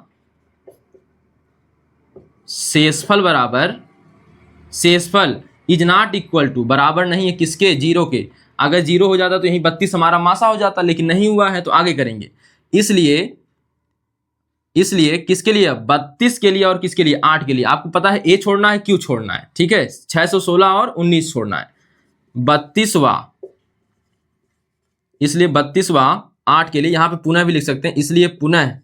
शेषफल बराबर, शेषफल इज नॉट इक्वल टू, बराबर नहीं है किसके, 0 के। अगर 0 हो जाता तो यही 32 हमारा मासा हो जाता, लेकिन नहीं हुआ है तो आगे करेंगे। इसलिए किसके लिए, 32 के लिए और किसके लिए 8 के लिए। आपको पता है ए छोड़ना है, क्यू छोड़ना है। ठीक है, 616 और 19 छोड़ना है, 32वां, इसलिए 32वां 8 के लिए, यहां पे पुनः भी लिख सकते हैं, इसलिए पुनः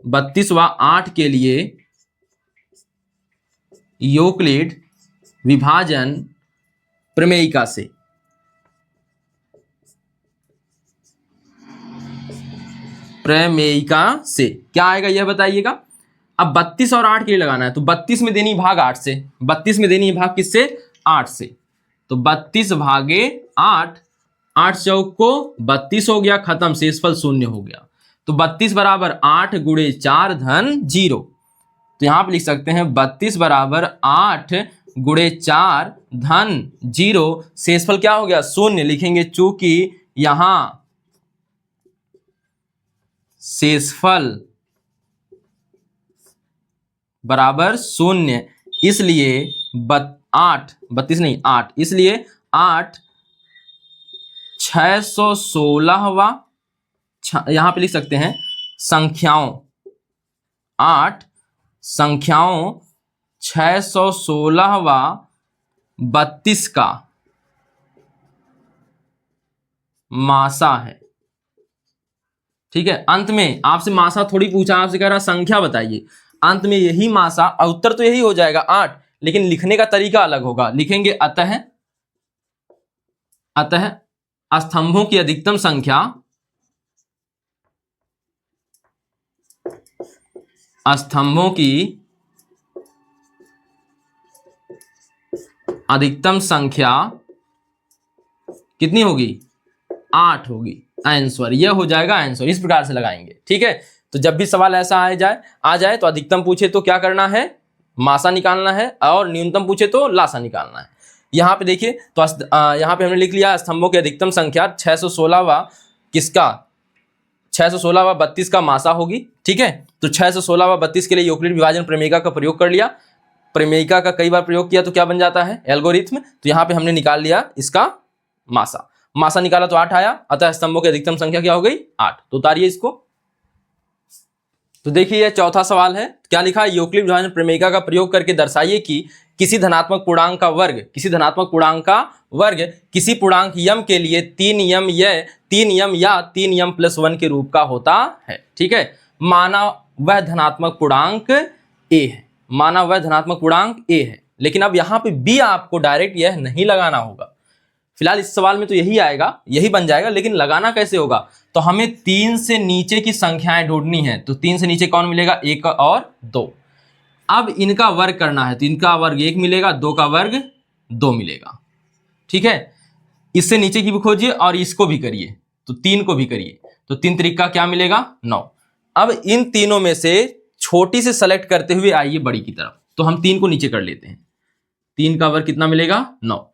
32वां 8 के लिए यूक्लिड विभाजन प्रमेयिका से, प्रमेयिका से क्या आएगा यह बताइएगा। अब 32 और 8 के लिए लगाना है, तो 32 में देनी भाग 8 से, 32 में देनी भाग किससे, 8 से, तो 32 भागे 8, 8 चौक को 32 हो गया, खत्म, शेषफल शून्य हो गया। तो 32 बराबर 8 गुणे 4 धन 0, तो यहां पे लिख सकते हैं 32 बराबर 8 गुणे 4 धन 0, शेषफल क्या हो गया शून्य, लिखेंगे चूंकि यहां शेषफल बराबर शून्य, इसलिए 8, 32 नहीं 8, इसलिए 8 616वां, यहां पे लिख सकते हैं संख्याओं, 8 संख्याओं 616वां 32 का मासा है। ठीक है, अंत में आपसे मासा थोड़ी पूछा, आपसे कह रहा संख्या बताइए, अंत में यही मासा, उत्तर तो यही हो जाएगा 8, लेकिन लिखने का तरीका अलग होगा। लिखेंगे अतः स्तंभों की अधिकतम संख्या, स्तंभों की अधिकतम संख्या कितनी होगी, 8 होगी। आंसर, यह हो जाएगा आंसर। इस प्रकार से लगाएंगे, ठीक है। तो जब भी सवाल ऐसा आ जाए तो अधिकतम पूछे तो क्या करना है, मासा निकालना है, और न्यूनतम पूछे तो लासा निकालना है। यहाँ पे देखिए तो यहाँ पे हमने लिख लिया स्तंभों की अधिकतम संख्या 616वां किसका, 616वां 32 का मासा होगी, ठीक है। तो 616वां 32 के लिए यूक्लिड विभाजन प्रमेयिका का प्रयोग कर लिया। प्रमेयिका का कई बार प्रयोग किया तो क्या बन जाता है, एल्गोरिथ्म। तो यहाँ पे हमने निकाल लिया इसका मासा, मासा निकाला तो 8 आया, अतः स्तंभों की अधिकतम संख्या क्या हो गई, 8। तो उतारिए इसको। तो देखिए यह चौथा सवाल है, क्या लिखा है, यूक्लिड विभाजन प्रमेयिका का प्रयोग करके दर्शाइए कि किसी धनात्मक पूर्णांक का वर्ग, किसी धनात्मक पूर्णांक का वर्ग किसी पूर्णांक यम के लिए 3 यम या 3 यम प्लस 1 के रूप का होता है, ठीक है। माना वह धनात्मक पूर्णांक ए है, माना वह धनात्मक पूर्णांक ए है। लेकिन अब यहाँ पे बी आपको डायरेक्ट यह नहीं लगाना होगा, फिलहाल इस सवाल में तो यही आएगा, यही बन जाएगा, लेकिन लगाना कैसे होगा, तो हमें 3 से नीचे की संख्याएं ढूंढनी है। तो 3 से नीचे कौन मिलेगा, 1 और 2। अब इनका वर्ग करना है, तो इनका वर्ग 1 मिलेगा, 2 का वर्ग 2 मिलेगा, ठीक है। इससे नीचे की भी खोजिए और इसको भी करिए, तो 3 को भी करिए, तो 3 त्रिक का क्या मिलेगा, 9। अब इन तीनों में से छोटी से सेलेक्ट करते हुए आइए बड़ी की तरफ, तो हम 3 को नीचे कर लेते हैं। 3 का वर्ग कितना मिलेगा, 9।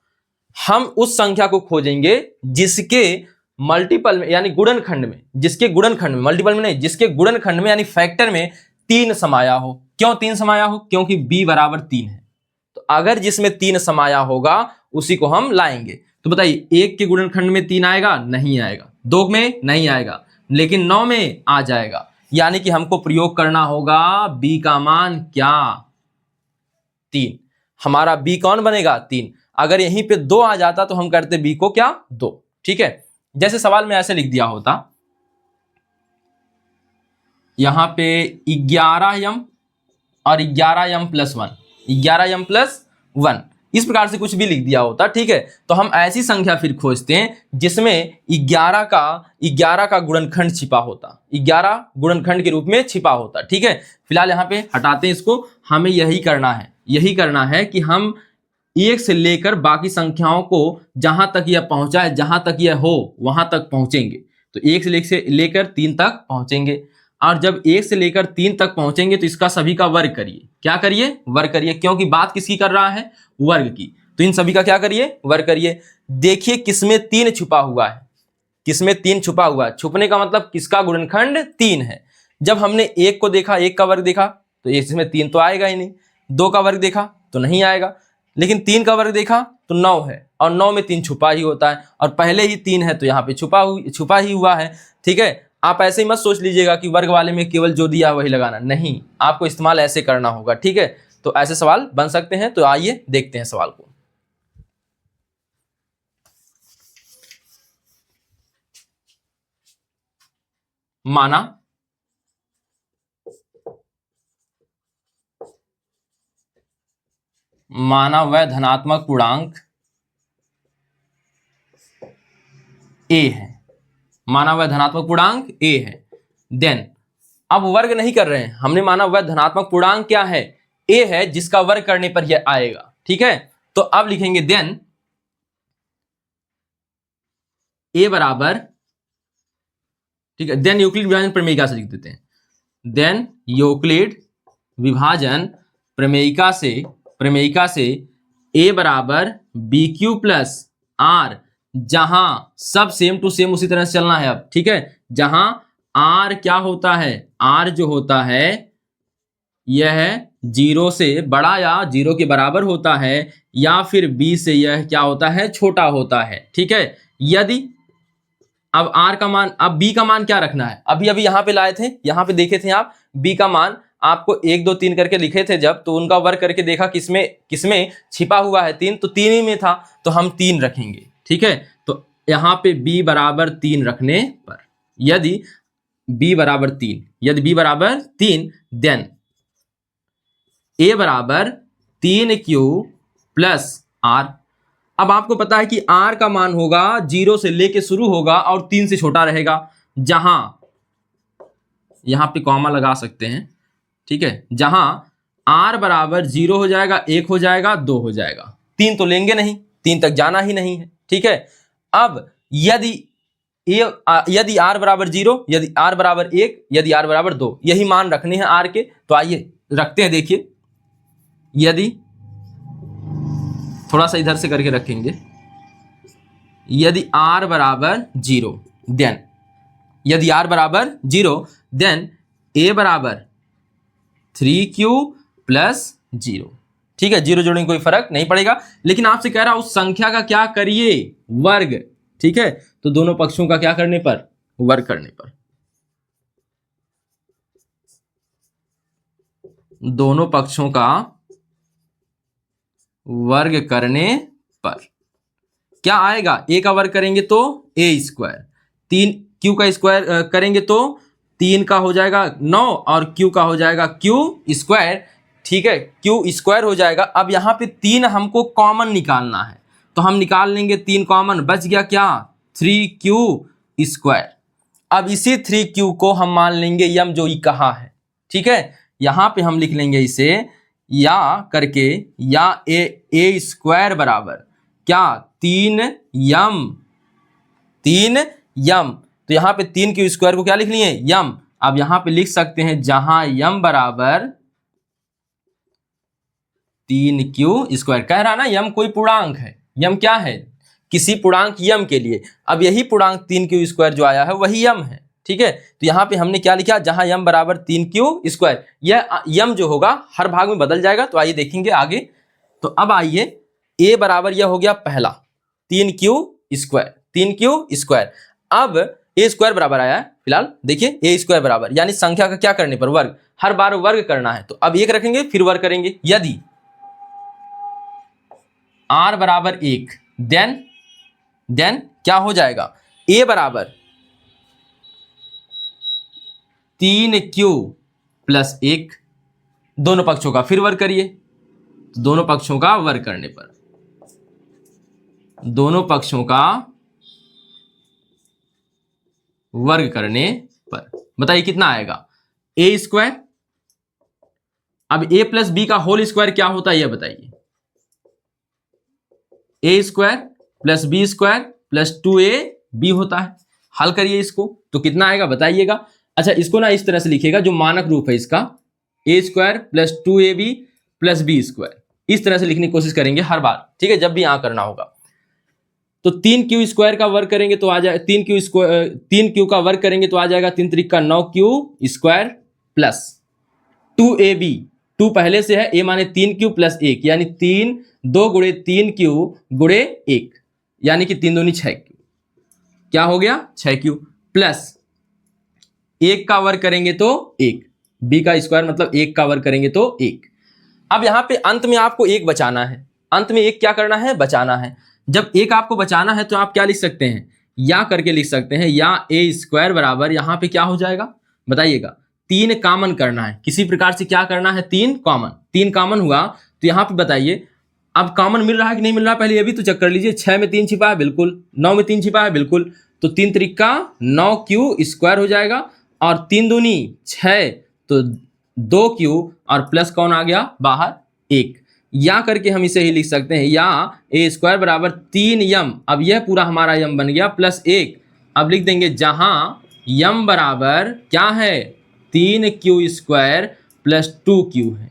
हम उस संख्या को खोजेंगे जिसके मल्टीपल में यानी गुणनखंड में, जिसके गुणनखंड में, मल्टीपल में नहीं, जिसके गुणनखंड में यानी फैक्टर में 3 समाया हो। क्यों 3 समाया हो, क्योंकि b बराबर 3 है। तो अगर जिसमें 3 समाया होगा उसी को हम लाएंगे। तो बताइए 1 के गुणनखंड में 3 आएगा, नहीं आएगा। 2 में नहीं आएगा, लेकिन 9 में आ जाएगा। यानी कि हमको प्रयोग करना होगा b का मान क्या, 3। हमारा b कौन बनेगा, 3। अगर यहीं पे 2 आ जाता तो हम करते b को क्या, 2, ठीक है। जैसे सवाल में ऐसे लिख दिया होता, यहां पे 11 यम और 11 यम प्लस 1, 11 यम प्लस 1, इस प्रकार से कुछ भी लिख दिया होता, ठीक है। तो हम ऐसी संख्या फिर खोजते हैं जिसमें 11 का गुणनखंड छिपा होता, 11 गुणनखंड के रूप में छिपा होता, ठीक है। फिलहाल यहाँ पे हटाते हैं इसको। हमें यही करना है कि हम 1 से लेकर बाकी संख्याओं को जहां तक यह पहुंचाए, जहां तक यह हो वहां तक पहुंचेंगे। तो 1 से लेकर 3 तक पहुंचेंगे, और जब 1 से लेकर 3 तक पहुंचेंगे तो इसका सभी का वर्ग करिए। क्या करिए, वर्ग करिए, क्योंकि बात किसकी कर रहा है, वर्ग की। तो इन सभी का क्या करिए, वर्ग करिए। देखिए किसमें 3 छुपा हुआ है, किसमें 3 छुपा हुआ है। छुपने का मतलब किसका गुणनखंड 3 है। जब हमने 1 को देखा, 1 का वर्ग देखा, तो इसमें 3 तो आएगा ही नहीं। 2 का वर्ग देखा तो नहीं आएगा, लेकिन 3 का वर्ग देखा तो 9 है, और 9 में 3 छुपा ही होता है, और पहले ही 3 है तो यहाँ पे छुपा ही हुआ है, ठीक है। आप ऐसे ही मत सोच लीजिएगा कि वर्ग वाले में केवल जो दिया वही लगाना, नहीं, आपको इस्तेमाल ऐसे करना होगा, ठीक है। तो ऐसे सवाल बन सकते हैं। तो आइए देखते हैं सवाल को। माना वह धनात्मक पूर्णांक a है, माना वह धनात्मक पूर्णांक a है। देन अब वर्ग नहीं कर रहे हैं, हमने माना वह धनात्मक पूर्णांक क्या है, a है, जिसका वर्ग करने पर यह आएगा, ठीक है। तो अब लिखेंगे देन a बराबर, ठीक है, देन यूक्लिड विभाजन प्रमेयिका से लिख देते हैं। देन यूक्लिड विभाजन प्रमेयिका से a बराबर बी क्यू प्लस आर, जहां सब सेम टू सेम उसी तरह से चलना है अब, ठीक है। जहां r क्या होता है, r जो होता है यह 0 से बड़ा या 0 के बराबर होता है, या फिर b से यह क्या होता है, छोटा होता है, ठीक है। यदि अब r का मान, अब b का मान क्या रखना है, अभी यहां पे लाए थे, यहां पे देखे थे आप, b का मान आपको 1 2 3 करके लिखे थे जब, तो उनका वर्ग करके देखा किसमें छिपा हुआ है 3, तो 3 ही में था, तो हम 3 रखेंगे, ठीक है। तो यहां पे b बराबर 3 रखने पर, यदि b बराबर 3, देन a बराबर 3q प्लस r। अब आपको पता है कि r का मान होगा 0 से लेके शुरू होगा और 3 से छोटा रहेगा, जहां यहां पे कॉमा लगा सकते हैं, ठीक है। जहां r बराबर 0 हो जाएगा, 1 हो जाएगा, 2 हो जाएगा, 3 तो लेंगे नहीं, 3 तक जाना ही नहीं है, ठीक है। अब यदि यदि r बराबर 0, यदि r बराबर 1, यदि r बराबर 2, यही मान रखने हैं r के। तो आइए रखते हैं। देखिए, यदि थोड़ा सा इधर से करके रखेंगे, यदि r बराबर 0 देन, यदि r बराबर 0 देन a बराबर 3q प्लस 0। ठीक है, 0 जोड़ने कोई फर्क नहीं पड़ेगा, लेकिन आपसे कह रहा उस संख्या का क्या करिए, वर्ग। ठीक है, तो दोनों पक्षों का क्या करने पर, वर्ग करने पर। दोनों पक्षों का वर्ग करने पर क्या आएगा, a का वर्ग करेंगे तो a स्क्वायर, 3q का स्क्वायर करेंगे तो 3 का हो जाएगा 9 और q का हो जाएगा q स्क्वायर। ठीक है, q स्क्वायर हो जाएगा। अब यहाँ पे 3 हमको कॉमन निकालना है, तो हम निकाल लेंगे 3 कॉमन, बच गया क्या, 3q स्क्वायर। अब इसी 3q को हम मान लेंगे यम, जो ही कहा है। ठीक है, यहाँ पे हम लिख लेंगे इसे या करके, या a स्क्वायर बराबर क्या, 3m। तो यहाँ पे 3q स्क्वायर को क्या लिख लिए, यम। अब यहाँ पे लिख सकते हैं जहां यम बराबर 3q स्क्वायर। कह रहा ना यम कोई पूर्णांक है, यम क्या है, किसी पूर्णांक यम के लिए। अब यही पूर्णांक 3q स्क्वायर जो आया है वही यम है। ठीक है, तो यहाँ पे हमने क्या लिखा, जहां यम बराबर 3q स्क्वायर। यह यम जो होगा हर भाग में बदल जाएगा। तो आइए देखेंगे आगे। तो अब आइए, a बराबर यह हो गया पहला 3q स्क्वायर। अब a स्क्वायर बराबर आया है, फिलहाल देखिए a स्क्वायर बराबर, यानी संख्या का क्या करने पर, वर्ग। हर बार वर्ग करना है, तो अब 1 रखेंगे फिर वर्ग करेंगे। यदि r बराबर 1 देन क्या हो जाएगा, a बराबर 3q प्लस 1, दोनों पक्षों का फिर वर्ग करिए। दोनों पक्षों का वर्ग करने पर, दोनों पक्षों का वर्ग करने पर बताइए कितना आएगा, a स्क्वायर। अब a प्लस बी का होल स्क्वायर क्या होता है यह बताइए, a square plus B square plus 2ab होता है। हल करिए इसको तो कितना आएगा बताइएगा। अच्छा, इसको ना इस तरह से लिखिएगा, जो मानक रूप है इसका, a square plus 2ab plus B square, इस तरह से लिखने की कोशिश करेंगे हर बार। ठीक है, जब भी यहां करना होगा। तो 3q स्क्वायर का वर्ग करेंगे तो आ जाएगा 3q का वर्ग करेंगे तो आ जाएगा 3 त्रिक का 9q स्क्वायर प्लस 2ab, 2 पहले से है, a माने 3q प्लस 1, यानी 2 गुणे 3q गुणे 1, यानी कि 3 दूनी 6q, क्या हो गया 6q, प्लस 1 का वर्ग करेंगे तो 1, b का स्क्वायर मतलब 1 का वर्ग करेंगे तो 1। अब यहां पे अंत में आपको 1 बचाना है, अंत में 1 क्या करना है, बचाना है। जब 1 आपको बचाना है तो आप क्या लिख सकते हैं, या करके लिख सकते हैं, या a स्क्वायर बराबर यहां पे क्या हो जाएगा बताइएगा, 3 कॉमन करना है, किसी प्रकार से क्या करना है, 3 कॉमन हुआ। तो यहां पे बताइए अब कॉमन मिल रहा है कि नहीं मिल रहा है, पहले ये भी तो चेक कर लीजिए। 6 में 3 छिपा है बिल्कुल, 9 में 3 छिपा है बिल्कुल, तो 3 त्रिक का 9q स्क्वायर हो जाएगा, और 3 दूनी 6, तो 2q, और प्लस कौन आ गया बाहर 1, या करके हम इसे ही लिख सकते हैं, या a स्क्वायर बराबर 3m। अब यह पूरा हमारा यम बन गया प्लस 1। अब लिख देंगे जहां यम बराबर क्या है, 3q स्क्वायर प्लस 2q है।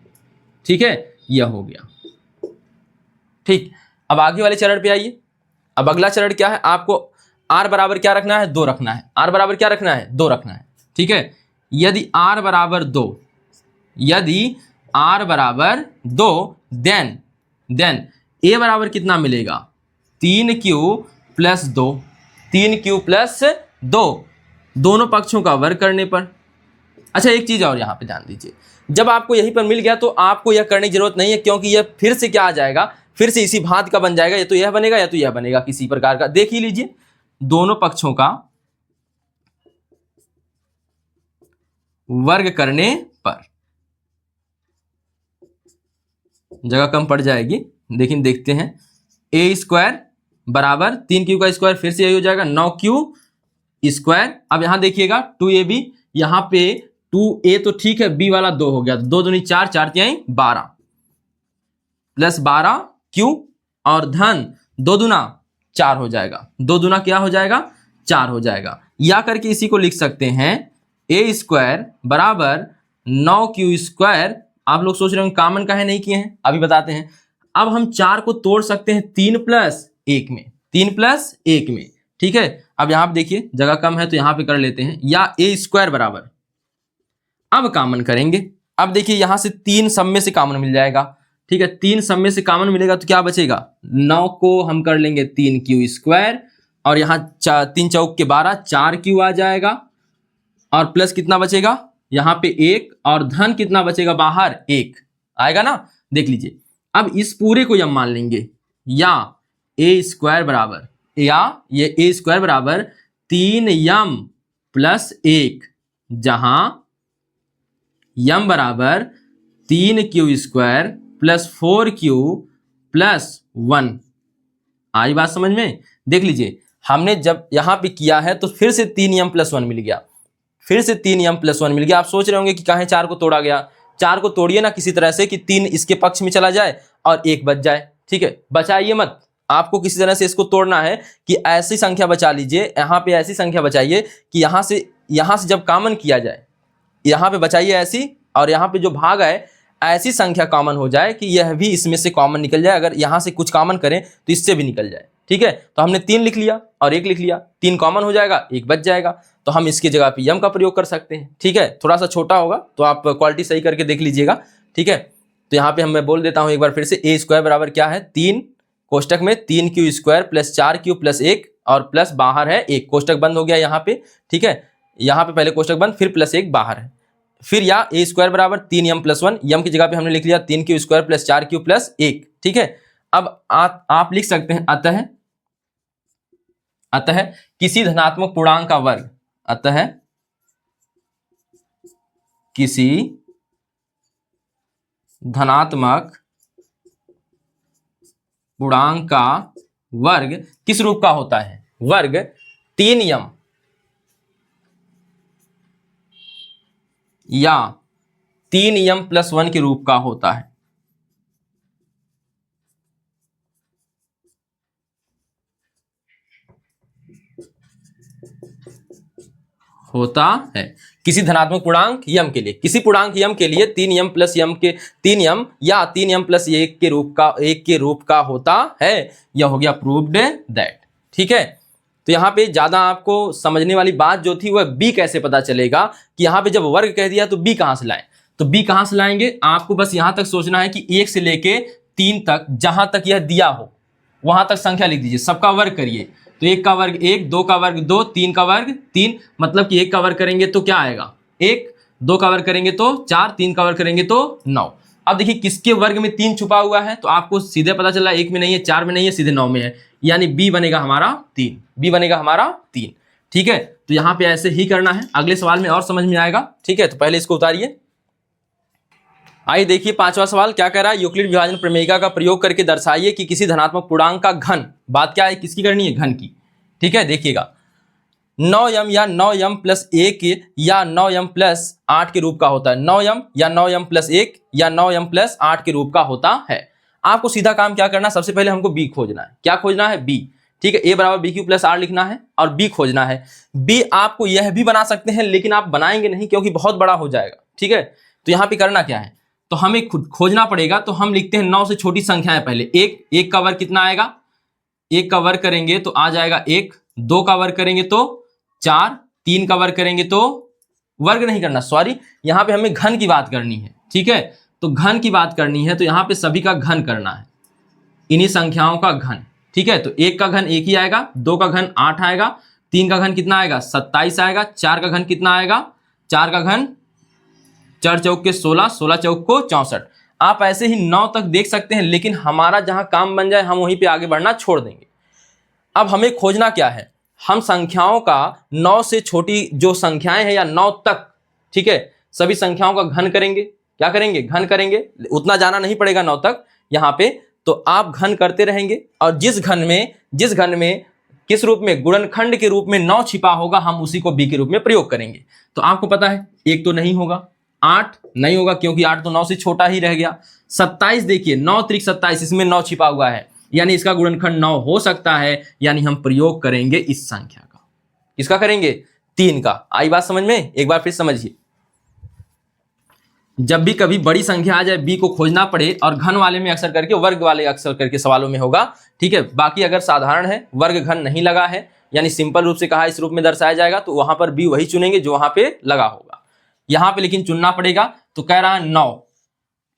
ठीक है, यह हो गया। ठीक, अब आगे वाले चरण पे आइए। अब अगला चरण क्या है, आपको r बराबर क्या रखना है, 2 रखना है। r बराबर क्या रखना है, 2 रखना है। ठीक है, यदि r बराबर 2, यदि r बराबर 2 देन a बराबर कितना मिलेगा, 3q प्लस 2, 3q प्लस 2, दोनों पक्षों का वर्ग करने पर। अच्छा, एक चीज और यहां पे ध्यान दीजिए, जब आपको यहीं पर मिल गया तो आपको यह करने की जरूरत नहीं है, क्योंकि यह फिर से क्या आ जाएगा, फिर से इसी भांति का बन जाएगा, या तो यह बनेगा या तो यह बनेगा, किसी प्रकार का। देख ही लीजिए, दोनों पक्षों का वर्ग करने पर, जगह कम पड़ जाएगी लेकिन देखते हैं। a स्क्वायर बराबर 3q का स्क्वायर, फिर से यही हो जाएगा 9q स्क्वायर। अब यहां देखिएगा 2ab, यहां पे 2a तो ठीक है, b वाला 2 हो गया, तो 2 दूनी 4, 4 तिहाई 12 प्लस 12q, और धन 2 दूना 4 हो जाएगा, 2 दूना क्या हो जाएगा 4 हो जाएगा। या करके इसी को लिख सकते हैं ए स्क्वायर बराबर 9q स्क्वायर। आप लोग सोच रहे होंगे कॉमन काहे नहीं किए हैं, अभी बताते हैं। अब हम 4 को तोड़ सकते हैं 3 + 1 में, 3 + 1 में, ठीक है। अब यहां पे देखिए जगह कम है तो यहां पे कर लेते हैं, या ए स्क्वायर बराबर, अब कॉमन करेंगे। अब देखिए यहां से 3 सब में से कॉमन मिल जाएगा, ठीक है। 3 सब में से कॉमन मिलेगा तो क्या बचेगा, 9 को हम कर लेंगे 3q स्क्वायर, और यहाँ 3 चौक के 12, 4q आ जाएगा, और प्लस कितना बचेगा यहाँ पे 1, और धन कितना बचेगा बाहर 1 आएगा ना। देख लीजिए अब इस पूरे को हम मान लेंगे, या ए स्क्वायर बराबर, या ये ए स्क्वायर बराबर 3m + 1, जहां m बराबर 3q स्क्वायर + 4q + 1। आई बात समझ में। देख लीजिए हमने जब यहां पे किया है तो फिर से 3m + 1 मिल गया, फिर से 3m + 1 मिल गया। आप सोच रहे होंगे कि काहे 4 को तोड़ा गया, 4 को तोड़िए ना किसी तरह से कि 3 इसके पक्ष में चला जाए और 1 बच जाए, ठीक है। बचाइए मत, आपको किसी तरह से इसको तोड़ना है कि ऐसी संख्या बचा लीजिए, यहाँ पे ऐसी संख्या बचाइए कि यहाँ से जब कॉमन किया जाए, यहाँ पे बचाइए ऐसी, और यहाँ पे जो भाग है ऐसी संख्या कॉमन हो जाए कि यह भी इसमें से कॉमन निकल जाए। अगर यहाँ से कुछ कॉमन करें तो इससे भी निकल जाए, ठीक है। तो हमने 3 लिख लिया और 1 लिख लिया, 3 कॉमन हो जाएगा, 1 बच जाएगा, तो हम इसकी जगह पे m का प्रयोग कर सकते हैं, ठीक है। थोड़ा सा छोटा होगा तो आप क्वालिटी सही करके देख लीजिएगा, ठीक है। तो यहाँ पे मैं बोल देता हूँ एक बार फिर से, ए स्क्वायर बराबर क्या है, 3 कोष्टक में 3q स्क्वायर + 4q + 1, और प्लस बाहर है 1, कोष्टक बंद हो गया यहाँ पे, ठीक है। यहाँ पे पहले कोष्टक बंद, फिर +1 बाहर है, फिर या ए स्क्वायर बराबर 3m + 1, m की जगह पे हमने लिख लिया 3q स्क्वायर + 4q + 1, ठीक है। अब आप लिख सकते हैं अतः किसी धनात्मक पूर्णांक का वर्ग, अतः किसी धनात्मक पूर्णांक का वर्ग किस रूप का होता है, वर्ग 3m या 3m + 1 के रूप का होता है। किसी धनात्मक पूर्णांक m के लिए, किसी पूर्णांक m के लिए 3m + m के 3m या 3m + 1 के रूप का होता है। यह हो गया प्रूव्ड दैट, ठीक है। तो यहाँ पे ज्यादा आपको समझने वाली बात जो थी वह b कैसे पता चलेगा, कि यहाँ पे जब वर्ग कह दिया तो b कहां से लाएं, तो b कहां से लाएंगे, आपको बस यहां तक सोचना है कि 1 से लेके 3 तक जहां तक यह दिया हो वहां तक संख्या लिख दीजिए, सबका वर्ग करिए। तो 1 का वर्ग 1, 2 का वर्ग 2, 3 का वर्ग 3, मतलब कि 1 का वर्ग करेंगे तो क्या आएगा 1, 2 का वर्ग करेंगे तो 4, 3 का वर्ग करेंगे तो 9। अब देखिए किसके वर्ग में 3 छुपा हुआ है, तो आपको सीधे पता चला 1 में नहीं है, 4 में नहीं है, सीधे 9 में है, यानी b बनेगा हमारा 3, b बनेगा हमारा 3, ठीक है। तो यहाँ पे ऐसे ही करना है, अगले सवाल में और समझ में आएगा, ठीक है। तो पहले इसको उतारिए। आइए देखिए 5वां सवाल क्या कह रहा है, यूक्लिड विभाजन प्रमेयिका का प्रयोग करके दर्शाइए कि किसी धनात्मक पूर्णांक का घन, बात क्या है किसकी करनी है, घन की, ठीक है। देखिएगा 9m या 9m + 1 या 9m + 8 के रूप का होता है, 9m या 9m + 1 या 9m + 8 के रूप का होता है। आपको सीधा काम क्या करना है, सबसे पहले हमको b खोजना है, क्या खोजना है b, ठीक है। a बराबर bq + r लिखना है और b खोजना है। b आपको यह भी बना सकते हैं लेकिन आप बनाएंगे नहीं क्योंकि बहुत बड़ा हो जाएगा, ठीक है। तो यहाँ पे करना क्या है, तो हमें खुद खोजना पड़ेगा, तो हम लिखते हैं 9 से छोटी संख्याएं पहले, 1 का वर्ग कितना आएगा, 1 का वर्ग करेंगे तो आ जाएगा 1, 2 का वर्ग करेंगे तो 4, 3 का वर्ग करेंगे तो, वर्ग नहीं करना सॉरी, यहाँ पे हमें घन की बात करनी है, ठीक है। तो घन की बात करनी है तो यहाँ पे सभी का घन करना है, इन्हीं संख्याओं का घन, ठीक है। तो 1 का घन 1 ही आएगा, 2 का घन 8 आएगा, 3 का घन कितना आएगा 27 आएगा, 4 का घन कितना आएगा, 4 का घन 4 चौक के 16, 16 चौक को 64। आप ऐसे ही 9 तक देख सकते हैं, लेकिन हमारा जहां काम बन जाए हम वहीं पे आगे बढ़ना छोड़ देंगे। अब हमें खोजना क्या है, हम संख्याओं का 9 से छोटी जो संख्याएं हैं या 9 तक, ठीक है, सभी संख्याओं का घन करेंगे, क्या करेंगे, घन करेंगे। उतना जाना नहीं पड़ेगा 9 तक यहाँ पे, तो आप घन करते रहेंगे, और जिस घन में किस रूप में, गुणनखंड के रूप में 9 छिपा होगा, हम उसी को b के रूप में प्रयोग करेंगे। तो आपको पता है 1 तो नहीं होगा, 8 नहीं होगा क्योंकि 8 तो 9 से छोटा ही रह गया, 27 देखिए 9 × 27, इसमें 9 छिपा हुआ है, यानी इसका गुणनखंड 9 हो सकता है, यानी हम प्रयोग करेंगे इस संख्या का, किसका करेंगे? 3 का। आई बात समझ में? एक बार फिर समझिए, जब भी कभी बड़ी संख्या आ जाए b को खोजना पड़े, और घन वाले में अक्सर करके, वर्ग वाले अक्सर करके सवालों में होगा, ठीक है। बाकी अगर साधारण है, वर्ग घन नहीं लगा है, यानी सिंपल रूप से कहा इस रूप में दर्शाया जाएगा, तो वहां पर b वही चुनेंगे जो वहां पे लगा होगा। यहां पे लेकिन चुनना पड़ेगा, तो कह रहा है 9,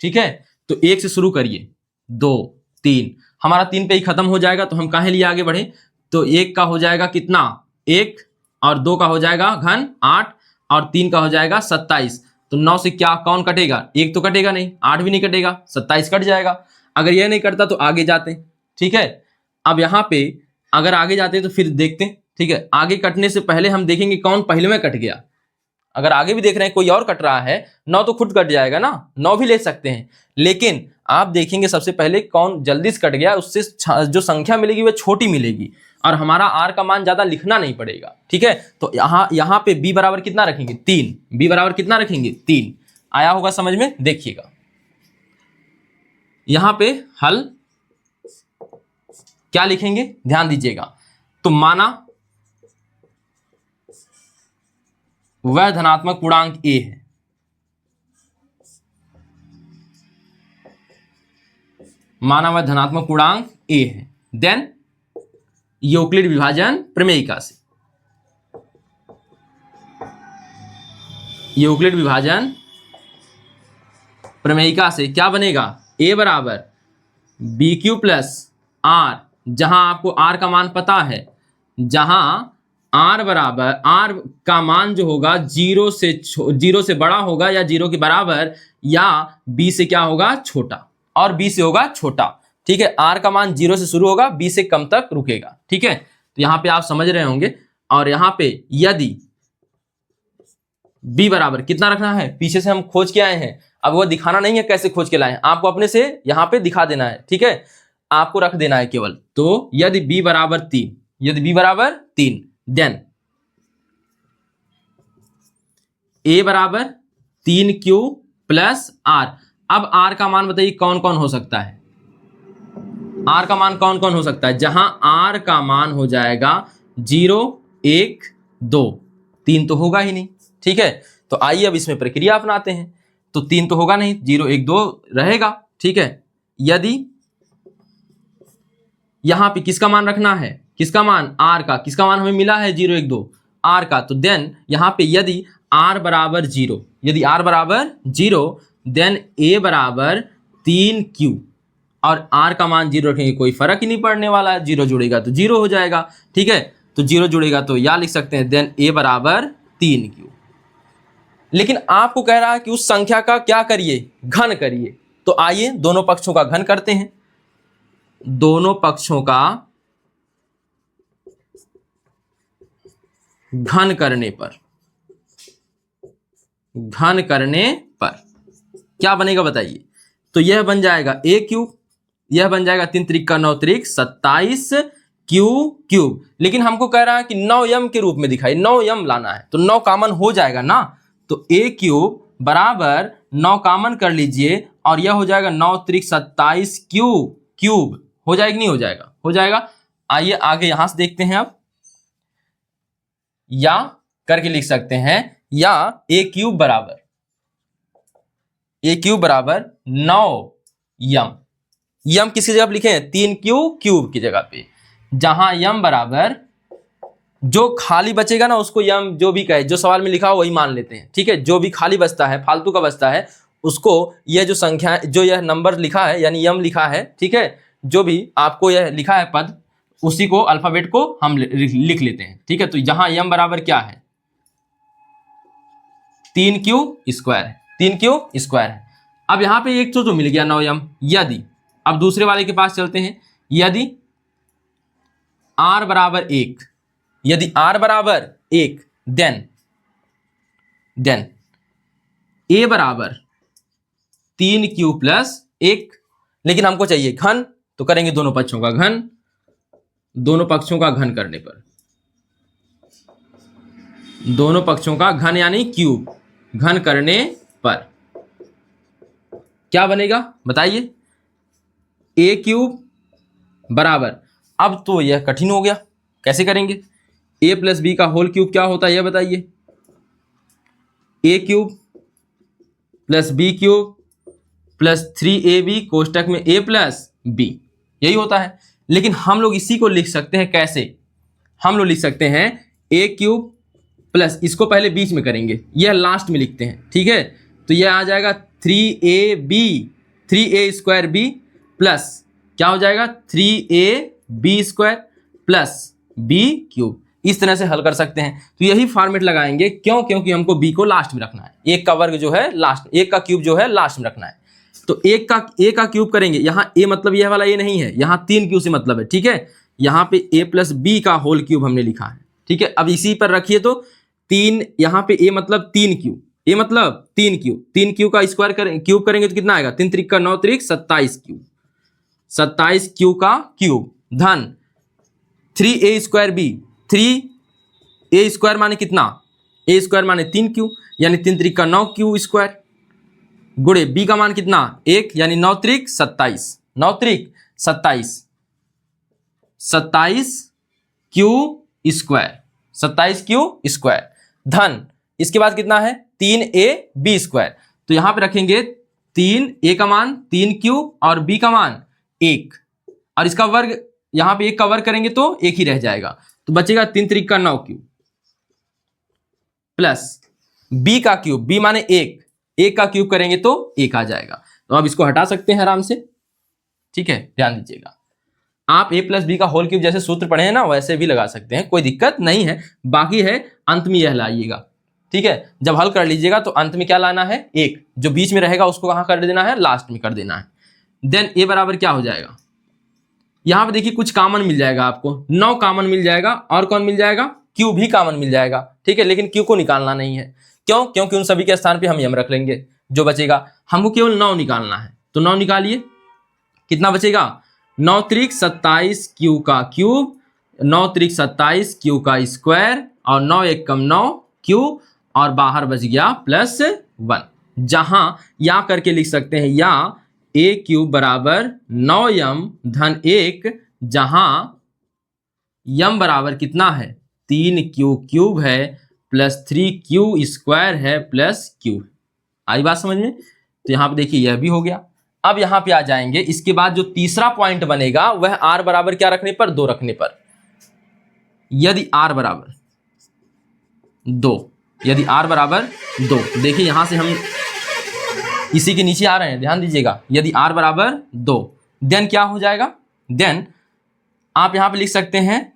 ठीक है। तो 1 से शुरू करिए, 2 3, हमारा 3 पे ही खत्म हो जाएगा, तो हम काहे लिए आगे बढ़े? तो 1 का हो जाएगा कितना? 1, और 2 का हो जाएगा घन 8, और 3 का हो जाएगा 27। तो 9 से क्या कौन कटेगा? 1 तो कटेगा नहीं, 8 भी नहीं कटेगा, 27 कट जाएगा। अगर यह नहीं कटता तो आगे जाते, ठीक है। अब यहाँ पे अगर आगे जाते तो फिर देखते, ठीक है। आगे कटने से पहले हम देखेंगे कौन पहले में कट गया। अगर आगे भी देख रहे हैं कोई और कट रहा है, 9 तो खुद कट जाएगा ना, 9 भी ले सकते हैं, लेकिन आप देखेंगे सबसे पहले कौन जल्दी से कट गया, उससे जो संख्या मिलेगी वह छोटी मिलेगी, और हमारा r का मान ज्यादा लिखना नहीं पड़ेगा, ठीक है। तो यहाँ पे b बराबर कितना रखेंगे? 3। b बराबर कितना रखेंगे? 3। आया होगा समझ में? देखिएगा यहां पे हल क्या लिखेंगे, ध्यान दीजिएगा। तो माना वह धनात्मक पूर्णांक a है, माना वह धनात्मक पूर्णांक a है, देन यूक्लिड विभाजन प्रमेयिका से, यूक्लिड विभाजन प्रमेयिका से क्या बनेगा? a बराबर बी क्यू प्लस आर, जहां आपको r का मान पता है, जहां r बराबर, r का मान जो होगा 0 से बड़ा होगा, या 0 के बराबर, या b से क्या होगा? छोटा, और b से होगा छोटा, ठीक है। r का मान 0 से शुरू होगा, b से कम तक रुकेगा, ठीक है। तो यहां पे आप समझ रहे होंगे। और यहां पे यदि b बराबर कितना रखना है, पीछे से हम खोज के आए हैं, अब वो दिखाना नहीं है कैसे खोज के लाए हैं, आपको अपने से यहां पे दिखा देना है, ठीक है। आपको रख देना है केवल। तो यदि b बराबर 3, यदि b बराबर 3, देन a बराबर 3q प्लस r। अब r का मान बताइए कौन कौन हो सकता है? r का मान कौन कौन हो सकता है? जहां r का मान हो जाएगा 0 1 2, 3 तो होगा ही नहीं, ठीक है। तो आइए अब इसमें प्रक्रिया अपनाते हैं। तो 3 तो होगा नहीं, 0 1 2 रहेगा, ठीक है। यदि यहां पे किसका मान रखना है? किसका मान? r का। किसका मान हमें मिला है? 0 1 2, r का। तो देन यहां पे यदि r बराबर 0, यदि r बराबर 0, देन a बराबर 3q, और r का मान 0 रखेंगे, कोई फर्क ही नहीं पड़ने वाला है, 0 जुड़ेगा तो 0 हो जाएगा, ठीक है। तो 0 जुड़ेगा तो या लिख सकते हैं, देन a बराबर 3q। लेकिन आपको कह रहा है कि उस संख्या का क्या करिए? घन करिए। तो आइए दोनों पक्षों का घन करते हैं। दोनों पक्षों का घन करने पर, घन करने पर क्या बनेगा बताइए? तो यह बन जाएगा a क्यूब, यह बन जाएगा 3 त्रिक का 9 त्रिक 27 क्यू क्यूब। लेकिन हमको कह रहा है कि 9 यम के रूप में दिखाई, 9 यम लाना है, तो 9 कॉमन हो जाएगा ना। तो a क्यूब बराबर 9 कॉमन कर लीजिए, और यह हो जाएगा 9 त्रिक 27 क्यूब। हो जाएगा नहीं हो जाएगा? हो जाएगा। आइए आगे यहां से देखते हैं। अब या करके लिख सकते हैं, या a क्यूब बराबर 9 यम। यम किसकी जगह लिखे हैं? 3q क्यूब की जगह पे, जहां यम बराबर, जो खाली बचेगा ना उसको यम जो भी कहे, जो सवाल में लिखा हो वही मान लेते हैं, ठीक है। जो भी खाली बचता है, फालतू का बचता है, उसको यह जो संख्या, जो यह नंबर लिखा है यानी यम लिखा है, ठीक है, जो भी आपको यह लिखा है पद, उसी को अल्फाबेट को हम लिख लेते हैं, ठीक है। तो जहां यम बराबर क्या है? 3q स्क्वायर है, 3q स्क्वायर है। अब यहां पे एक तो मिल गया 9 यम। यदि अब दूसरे वाले के पास चलते हैं, यदि r बराबर 1, यदि r बराबर 1, देन a बराबर 3q प्लस 1। लेकिन हमको चाहिए घन, तो करेंगे दोनों पक्षों का घन। दोनों पक्षों का घन करने पर, दोनों पक्षों का घन यानी क्यूब, घन करने पर क्या बनेगा बताइए? a क्यूब बराबर, अब तो यह कठिन हो गया, कैसे करेंगे? ए प्लस बी का होल क्यूब क्या होता है ये बताइए। A cube plus B cube plus 3ab कोष्टक में a प्लस बी, यही होता है। लेकिन हम लोग इसी को लिख सकते हैं कैसे, हम लोग लिख सकते हैं a क्यूब प्लस, इसको पहले बीच में करेंगे, यह लास्ट में लिखते हैं, ठीक है। तो यह आ जाएगा 3a स्क्वायर बी प्लस क्या हो जाएगा 3ab square plus b cube. इस तरह से हल कर सकते हैं। तो यही फॉर्मेट लगाएंगे, क्यों, क्योंकि हमको b को लास्ट में रखना है, एक का वर्ग जो है लास्ट, एक का क्यूब जो है लास्ट में रखना है। तो एक का a का क्यूब करेंगे, यहाँ a मतलब यह वाला a नहीं है, यहाँ 3 क्यू से मतलब है, ठीक है। यहाँ पे a प्लस बी का होल क्यूब हमने लिखा है, ठीक है। अब इसी पर रखिए तो 3, यहाँ पे a मतलब 3 क्यू, a मतलब 3 क्यू का स्क्वायर क्यूब करेंगे तो कितना आएगा 3 त्रिक का 9 त्रिक 27 क्यू, 27 क्यू का क्यूब धन 3a square B, 3a square माने कितना, a स्क्वायर माने 3 क्यू यानी 3 त्रिक का 9 क्यू स्क्वायर गुणे b का मान कितना 1 यानी 9 त्रिक 27, 9 त्रिक 27, 27 क्यू स्क्वायर, 27 क्यू स्क्वायर धन इसके बाद कितना है 3ab स्क्वायर। तो यहां पे रखेंगे 3a का मान 3 क्यू और b का मान 1 और इसका वर्ग, यहां पे 1 का वर्ग करेंगे तो 1 ही रह जाएगा, तो बचेगा 3 त्रिक का 9 क्यू प्लस b का क्यूब, b माने 1 का क्यूब करेंगे तो 1 आ जाएगा। तो अब इसको हटा सकते हैं आराम से, ठीक है। ध्यान दीजिएगा, आप a प्लस बी का होल क्यूब जैसे सूत्र पढ़े हैं ना वैसे भी लगा सकते हैं, कोई दिक्कत नहीं है। बाकी है अंत में यह लाइएगा, ठीक है। जब हल कर लीजिएगा तो अंत में क्या लाना है 1, जो बीच में रहेगा उसको कहां कर देना है, लास्ट में कर देना है। देन a बराबर क्या हो जाएगा, यहां पे देखिए कुछ कॉमन मिल जाएगा आपको, 9 कॉमन मिल जाएगा और कौन मिल जाएगा, q भी कॉमन मिल जाएगा, ठीक है। लेकिन q को निकालना नहीं है, क्यों, क्योंकि उन सभी के स्थान पे हम यम रख लेंगे, जो बचेगा हमको केवल 9 निकालना है। तो 9 निकालिए, कितना बचेगा 9 त्रिक 27 क्यू का क्यूब, 9 त्रिक 27 क्यू का स्क्वायर और 9 एक कम 9 क्यू और बाहर बच गया +1। जहां या करके लिख सकते हैं या a क्यूब बराबर 9m धन 1, जहां m बराबर कितना है 3q क्यूब है प्लस 3q स्क्वायर है प्लस q। आई बात समझ में। तो यहां पे देखिए यह भी हो गया। अब यहां पे आ जाएंगे, इसके बाद जो तीसरा पॉइंट बनेगा वह r बराबर क्या रखने पर, 2 रखने पर। यदि r बराबर 2, यदि r बराबर 2, देखिए यहां से हम इसी के नीचे आ रहे हैं, ध्यान दीजिएगा। यदि r बराबर 2 देन क्या हो जाएगा, देन आप यहां पे लिख सकते हैं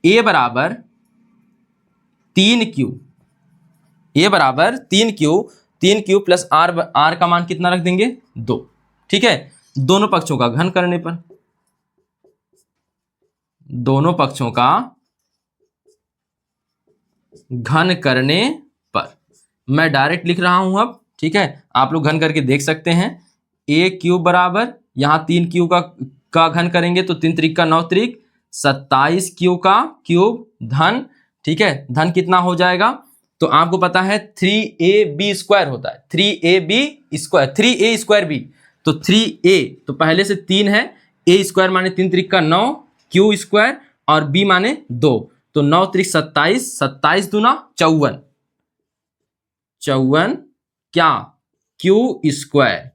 a बराबर 3q, a बराबर 3q प्लस r का मान कितना रख देंगे 2, ठीक है। दोनों पक्षों का घन करने पर, दोनों पक्षों का घन करने पर मैं डायरेक्ट लिख रहा हूं अब, ठीक है। आप लोग घन करके देख सकते हैं। a क्यूब बराबर यहां 3q का घन करेंगे तो 3 त्रिक का 9 त्रिक 27 क्यू का क्यूब धन, ठीक है, धन कितना हो जाएगा, तो आपको पता है 3ab स्क्वायर होता है, 3ab square, 3a square b, तो 3a तो पहले से 3 है, a स्क्वायर माने 3 त्रिक का 9 q स्क्वायर और b माने 2, तो 9 त्रिक 27, 27 दूना 54, 54 क्या q स्क्वायर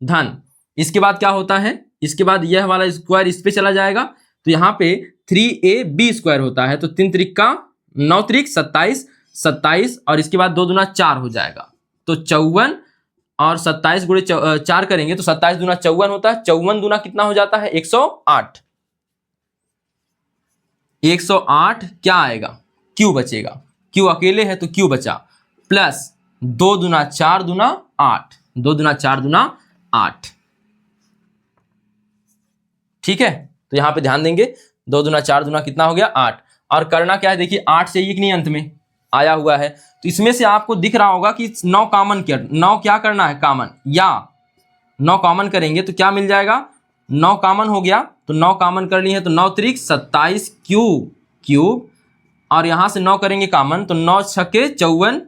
धन, इसके बाद क्या होता है, इसके बाद यह वाला स्क्वायर इस पे चला जाएगा, तो यहाँ पे 3ab स्क्वायर होता है, तो 3 त्रिक का 9 त्रिक 27, 27 और इसके बाद 2 दूना 4 हो जाएगा, तो 54 और 27 गुणे 4 करेंगे तो 27 दूना 54 होता है, 54 दूना कितना हो जाता है 108, 108 क्या आएगा q बचेगा, q अकेले है तो q बचा, प्लस 2 दूना 4 दूना 8, 2 दूना 4 दूना 8, ठीक है। तो यहां पे ध्यान देंगे 2 दूना 4 दूना कितना हो गया 8, और करना क्या है देखिए 8 से 1 नहीं अंत में आया हुआ है, तो इसमें से आपको दिख रहा होगा कि 9 कॉमन, 9 क्या करना है कॉमन, या 9 कॉमन करेंगे तो क्या मिल जाएगा, 9 कॉमन हो गया, तो 9 कॉमन करनी है तो 9 त्रिक 27 क्यूब और यहां से 9 करेंगे कॉमन तो 9 छक्के 54,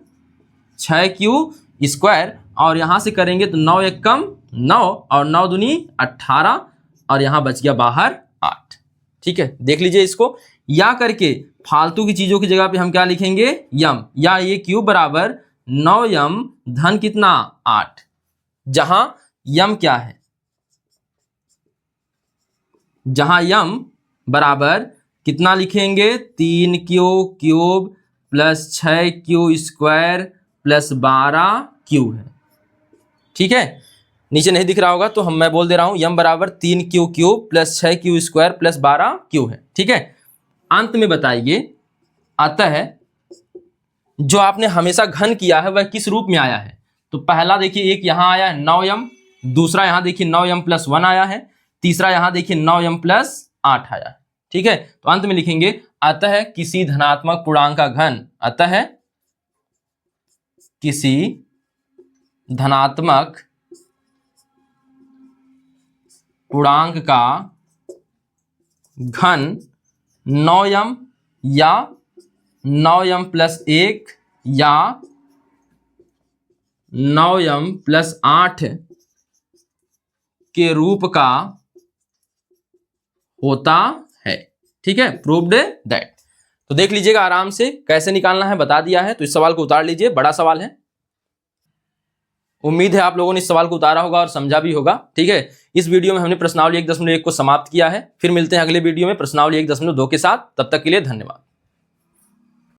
6q स्क्वायर और यहां से करेंगे तो 9 एक कम 9 और 9 दूनी 18 और यहां बच गया बाहर 8, ठीक है। देख लीजिए इसको, या करके फालतू की चीजों की जगह पे हम क्या लिखेंगे, यम, या ये क्यूब बराबर 9m धन कितना 8, जहां यम क्या है, जहां यम बराबर कितना लिखेंगे 3q cube plus 6q square plus 12q है। ठीक है, नीचे नहीं दिख रहा होगा तो मैं बोल दे रहा हूं यम बराबर 3q cube plus 6q square plus 12q है। ठीक है, अंत में बताइए अतः जो आपने हमेशा घन किया है वह किस रूप में आया है। तो पहला देखिए, एक यहां आया है 9m, दूसरा यहां देखिए 9m प्लस 1 आया है, तीसरा यहां देखिए 9m प्लस 8 आया है। ठीक है, तो अंत में लिखेंगे अतः किसी धनात्मक पूर्णांक का घन, अतः किसी धनात्मक पूर्णांक का घन 9m या 9m प्लस 1 या 9m प्लस 8 के रूप का होता है। ठीक है, प्रूव्ड दैट। तो देख लीजिएगा आराम से कैसे निकालना है, बता दिया है। तो इस सवाल को उतार लीजिए, बड़ा सवाल है। उम्मीद है आप लोगों ने इस सवाल को उतारा होगा और समझा भी होगा। ठीक है, इस वीडियो में हमने प्रश्नावली 1.1 को समाप्त किया है। फिर मिलते हैं अगले वीडियो में प्रश्नावली 1.2 के साथ। तब तक के लिए धन्यवाद।